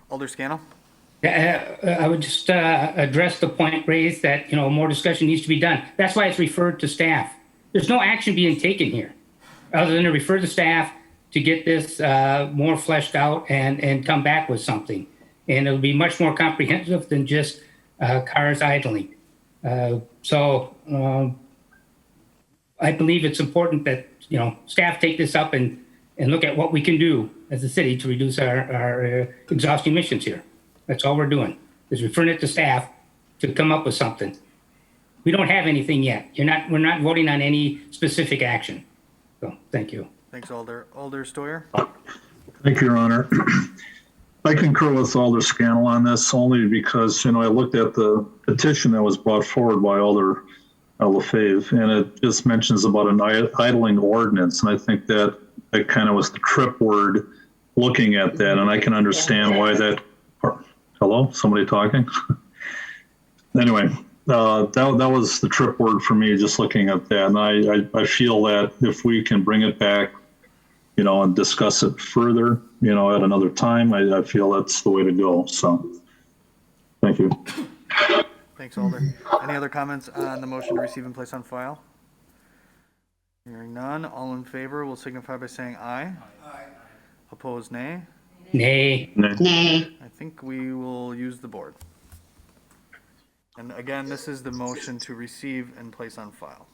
S1: Alder Scannell?
S4: I would just address the point raised that, more discussion needs to be done. That's why it's referred to staff. There's no action being taken here, other than to refer to staff to get this more fleshed out and come back with something. And it'll be much more comprehensive than just cars idling. I believe it's important that, staff take this up and look at what we can do as a city to reduce our exhaust emissions here. That's all we're doing, is referring it to staff to come up with something. We don't have anything yet. We're not voting on any specific action. So, thank you.
S1: Thanks, Alder. Alder Stoyer?
S3: Thank you, Your Honor. I concur with Alder Scannell on this only because, I looked at the petition that was brought forward by Alder LaFave, and it just mentions about an idling ordinance. And I think that kind of was the trip word looking at that. And I can understand why that, hello, somebody talking? Anyway, that was the trip word for me, just looking at that. And I feel that if we can bring it back, and discuss it further, at another time, I feel that's the way to go. So, thank you.
S1: Thanks, Alder. Any other comments on the motion to receive and place on file? Hearing none, all in favor will signify by saying aye. Aye. Opposed, nay?
S4: Nay.
S16: Nay.
S1: I think we will use the board. And again, this is the motion to receive and place on file.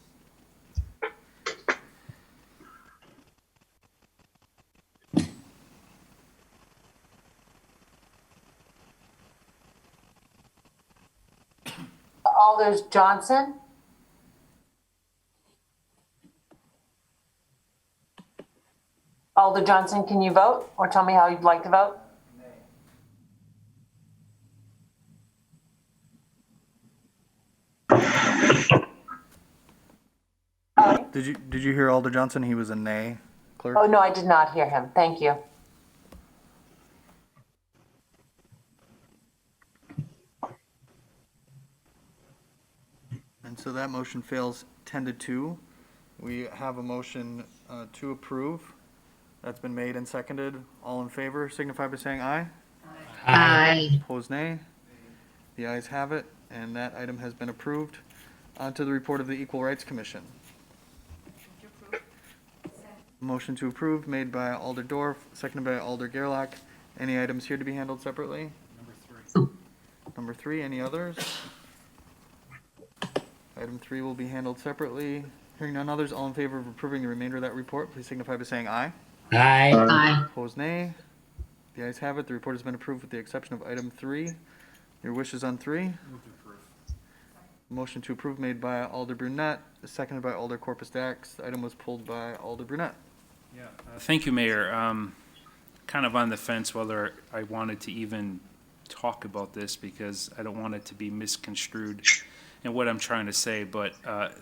S2: Alders Johnson? Alder Johnson, can you vote or tell me how you'd like to vote?
S1: Did you hear Alder Johnson? He was a nay, clerk.
S2: Oh, no, I did not hear him. Thank you.
S1: And so that motion fails 10-2. We have a motion to approve. That's been made and seconded. All in favor signify by saying aye.
S16: Aye.
S1: Opposed, nay. The ayes have it, and that item has been approved. On to the report of the Equal Rights Commission. Motion to approve made by Alder Dorf, seconded by Alder Gerlach. Any items here to be handled separately? Number three, any others? Item 3 will be handled separately. Hearing none others, all in favor of approving the remainder of that report, please signify by saying aye.
S4: Aye.
S16: Aye.
S1: Opposed, nay. The ayes have it. The report has been approved with the exception of item 3. Your wishes on 3? Motion to approve made by Alder Brunette, seconded by Alder Corpus Dax. The item was pulled by Alder Brunette.
S7: Yeah. Thank you, Mayor. Kind of on the fence whether I wanted to even talk about this because I don't want it to be misconstrued in what I'm trying to say, but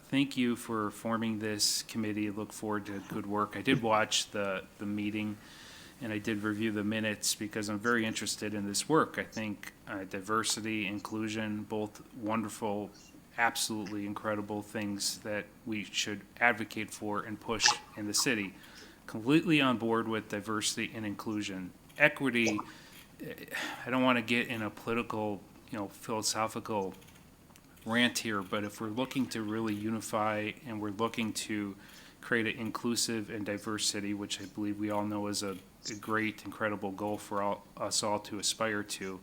S7: thank you for forming this committee. I look forward to good work. I did watch the meeting and I did review the minutes because I'm very interested in this work. I think diversity, inclusion, both wonderful, absolutely incredible things that we should advocate for and push in the city. Completely on board with diversity and inclusion. Equity, I don't want to get in a political, philosophical rant here, but if we're looking to really unify and we're looking to create an inclusive and diverse city, which I believe we all know is a great, incredible goal for us all to aspire to,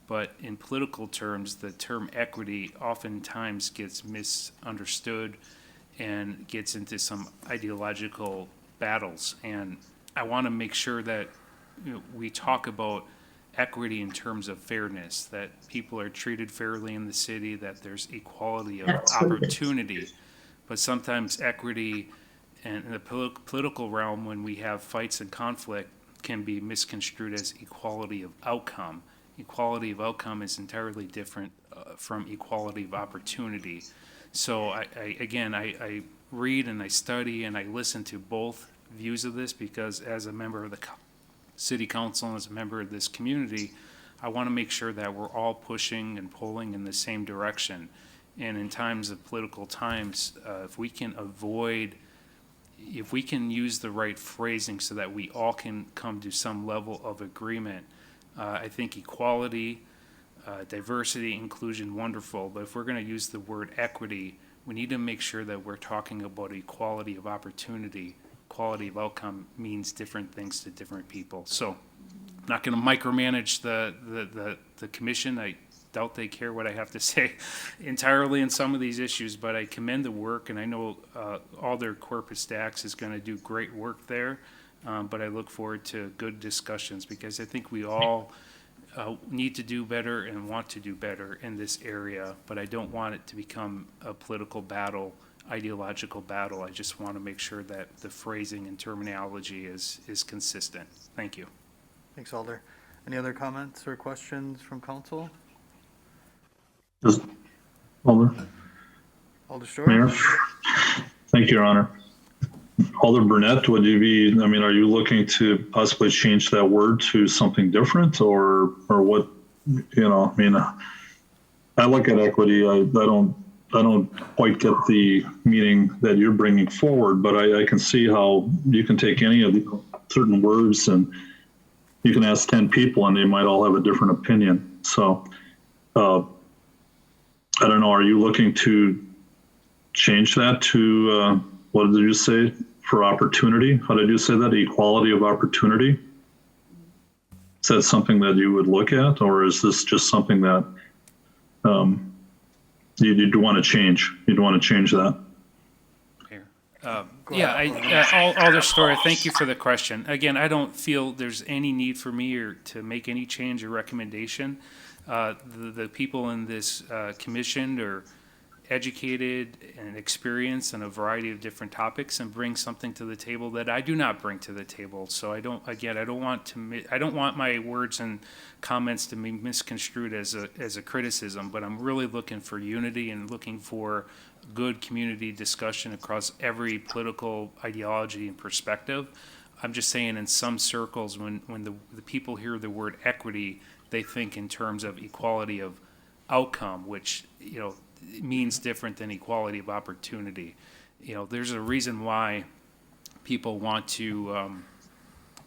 S7: but in political terms, the term equity oftentimes gets misunderstood and gets into some ideological battles. And I want to make sure that we talk about equity in terms of fairness, that people are treated fairly in the city, that there's equality of opportunity. But sometimes equity and in the political realm, when we have fights and conflict, can be misconstrued as equality of outcome. Equality of outcome is entirely different from equality of opportunity. So I read and I study and I listen to both views of this because as a member of the City Council and as a member of this community, I want to make sure that we're all pushing and pulling in the same direction. And in times of political times, if we can use the right phrasing so that we all can come to some level of agreement, I think equality, diversity, inclusion, wonderful. But if we're going to use the word equity, we need to make sure that we're talking about equality of opportunity. Quality of outcome means different things to different people. So I'm not going to micromanage the commission. I doubt they care what I have to say entirely in some of these issues, but I commend the work, and I know Alder Corpus Dax is going to do great work there, but I look forward to good discussions because I think we all need to do better and want to do better in this area, but I don't want it to become a political battle, ideological battle. I just want to make sure that the phrasing and terminology is consistent. Thank you.
S1: Thanks, Alder. Any other comments or questions from council?
S3: Just, Alder.
S1: Alder Storr?
S3: Mayor. Thank you, Your Honor. Alder Burnett, are you looking to possibly change that word to something different or what, I look at equity, I don't quite get the meaning that you're bringing forward, but I can see how you can take any of the certain words and you can ask 10 people and they might all have a different opinion. So, I don't know, are you looking to change that to, what did you say, for opportunity? How did you say that, equality of opportunity? Is that something that you would look at, or is this just something that you'd want to change? You'd want to change that?
S7: Alder Storr, thank you for the question. Again, I don't feel there's any need for me to make any change or recommendation. The people in this commission are educated and experienced in a variety of different topics and bring something to the table that I do not bring to the table. So I don't want my words and comments to be misconstrued as a criticism, but I'm really looking for unity and looking for good community discussion across every political ideology and perspective. I'm just saying in some circles, when the people hear the word equity, they think in terms of equality of outcome, which, means different than equality of opportunity. There's a reason why people want to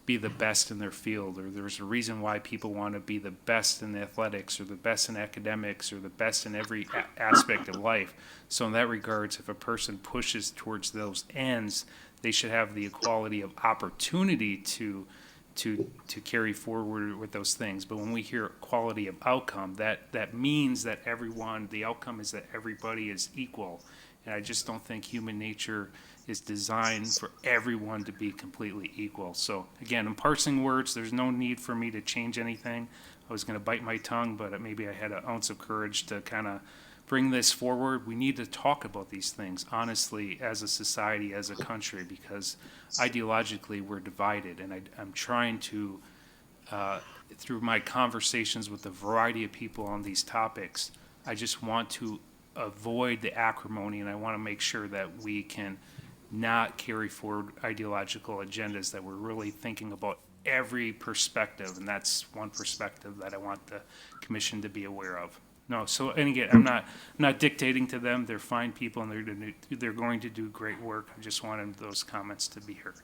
S7: be the best in their field, or there's a reason why people want to be the best in athletics, or the best in academics, or the best in every aspect of life. So in that regards, if a person pushes towards those ends, they should have the equality of opportunity to carry forward with those things. But when we hear quality of outcome, that means that the outcome is that everybody is equal. And I just don't think human nature is designed for everyone to be completely equal. So again, in parsing words, there's no need for me to change anything. I was going to bite my tongue, but maybe I had an ounce of courage to kind of bring this forward. We need to talk about these things honestly as a society, as a country, because ideologically we're divided. And I'm trying to, through my conversations with a variety of people on these topics, I just want to avoid the acrimony, and I want to make sure that we can not carry forward ideological agendas, that we're really thinking about every perspective, and that's one perspective that I want the commission to be aware of. No, so, and again, I'm not dictating to them. They're fine people, and they're going to do great work. I just wanted those comments to be heard.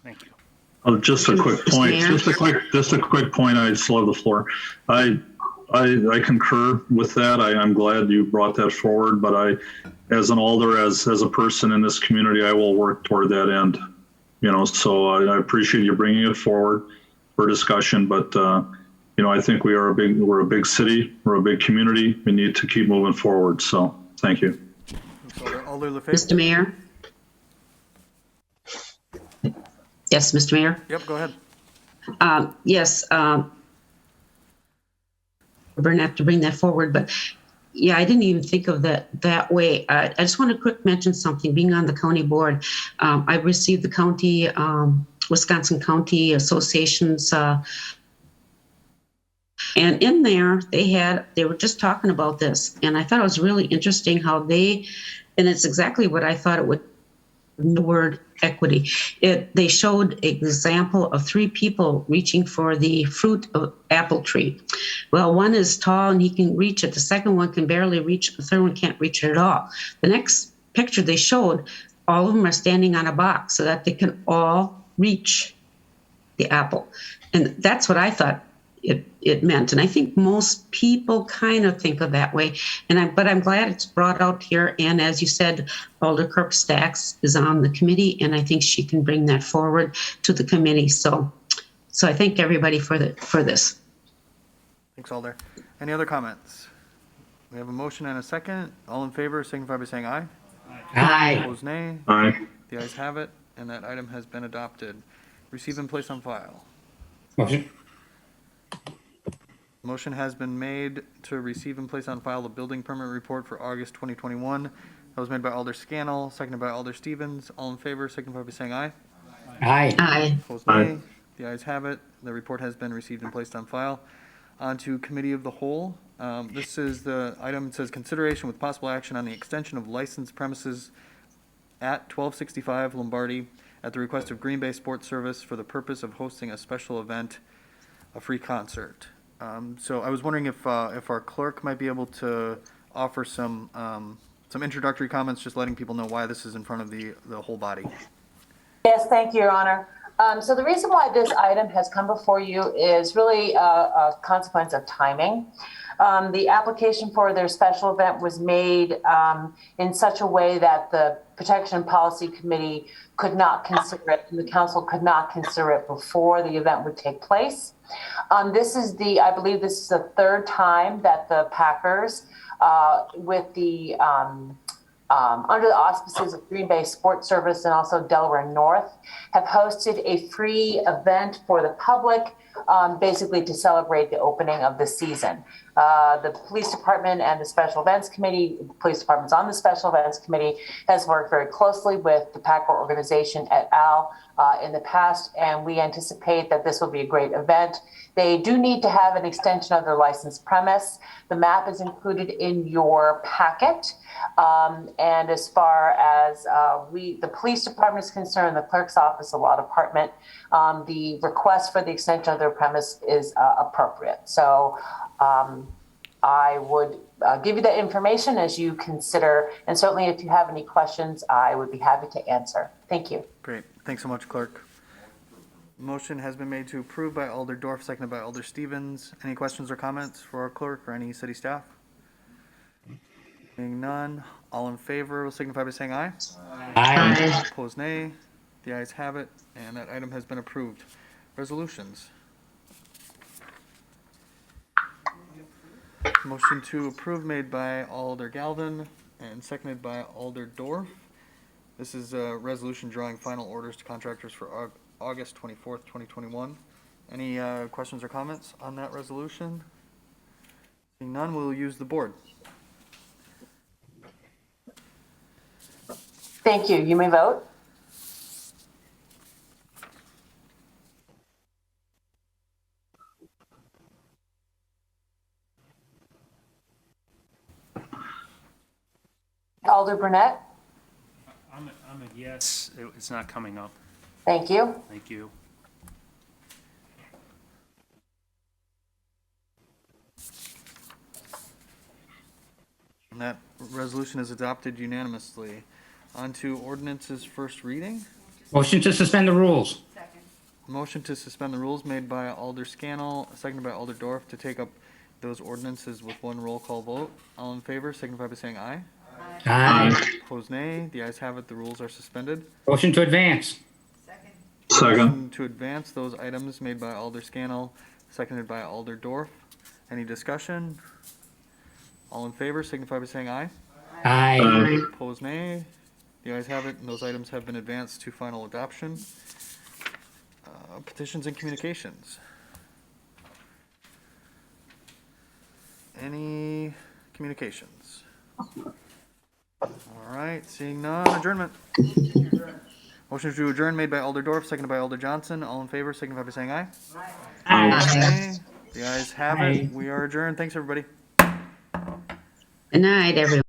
S7: Thank you.
S3: Just a quick point. Just a quick point. I still have the floor. I concur with that. I'm glad you brought that forward, but as an alder, as a person in this community, I will work toward that end. So I appreciate you bringing it forward for discussion, but I think we're a big city, we're a big community. We need to keep moving forward. So thank you.
S16: Mr. Mayor? Yes, Mr. Mayor?
S1: Yep, go ahead.
S16: Yes, we're going to have to bring that forward, but yeah, I didn't even think of that way. I just want to quick mention something. Being on the county board, I received the county, Wisconsin County Association's, and in there they were just talking about this, and I thought it was really interesting how and it's exactly what I thought it would. The word equity. They showed an example of 3 people reaching for the fruit of apple tree. Well, one is tall and he can reach it. The second one can barely reach it. The third one can't reach it at all. The next picture they showed, all of them are standing on a box so that they can all reach the apple. And that's what I thought it meant. And I think most people kind of think of that way. But I'm glad it's brought out here. And as you said, Alder Kirk Stacks is on the committee, and I think she can bring that forward to the committee. So I thank everybody for this.
S1: Thanks, Alder. Any other comments? We have a motion and a second. All in favor, signify by saying aye.
S16: Aye.
S1: Opposed, nay.
S3: Aye.
S1: The ayes have it, and that item has been adopted. Receive and place on file.
S4: Motion.
S1: Motion has been made to receive and place on file the building permit report for August 2021. That was made by Alder Scannell, seconded by Alder Stevens. All in favor, signify by saying aye.
S4: Aye.
S16: Aye.
S1: Opposed, nay. The ayes have it. The report has been received and placed on file. On to Committee of the Whole. This is the item that says consideration with possible action on the extension of licensed premises at 1265 Lombardi at the request of Green Bay Sports Service for the purpose of hosting a special event, a free concert. So I was wondering if our clerk might be able to offer some introductory comments, just letting people know why this is in front of the whole body.
S2: Yes, thank you, Your Honor. So the reason why this item has come before you is really a consequence of timing. The application for their special event was made in such a way that the Protection and Policy Committee could not consider it, and the council could not consider it before the event would take place. I believe this is the 3rd time that the Packers, with the under the auspices of Green Bay Sports Service and also Delaware North, have hosted a free event for the public, basically to celebrate the opening of the season. The police department and the special events committee, the police department's on the special events committee, has worked very closely with the PACOR organization et al. In the past, and we anticipate that this will be a great event. They do need to have an extension of their licensed premise. The map is included in your packet. And as far as the police department is concerned, the clerk's office, the law department, the request for the extension of their premise is appropriate. So I would give you that information as you consider, and certainly if you have any questions, I would be happy to answer. Thank you.
S1: Great. Thanks so much, Clerk. Motion has been made to approve by Alder Dorf, seconded by Alder Stevens. Any questions or comments for our clerk or any city staff? Seeing none, all in favor will signify by saying aye.
S4: Aye.
S1: Opposed, nay. The ayes have it, and that item has been approved. Resolutions. Motion to approve made by Alder Galvin and seconded by Alder Dorf. This is a resolution drawing final orders to contractors for August 24th, 2021. Any questions or comments on that resolution? Seeing none, we'll use the board.
S2: Thank you. You may vote. Alder Burnett,
S7: I'm a yes. It's not coming up.
S2: thank you.
S7: Thank you.
S1: And that resolution is adopted unanimously. On to ordinances first reading.
S4: Motion to suspend the rules.
S1: Motion to suspend the rules made by Alder Scannell, seconded by Alder Dorf to take up those ordinances with one roll call vote. All in favor, signify by saying aye.
S4: Aye.
S1: Opposed, nay. The ayes have it. The rules are suspended.
S4: Motion to advance.
S3: Second.
S1: Motion to advance those items made by Alder Scannell, seconded by Alder Dorf. Any discussion? All in favor, signify by saying aye.
S4: Aye.
S1: Opposed, nay. The ayes have it, and those items have been advanced to final adoption. Petitions and communications. Any communications? All right, seeing none, adjournment. Motion to adjourn made by Alder Dorf, seconded by Alder Johnson. All in favor, signify by saying aye.
S4: Aye.
S1: The ayes have it. We are adjourned. Thanks, everybody.
S16: Good night, everyone.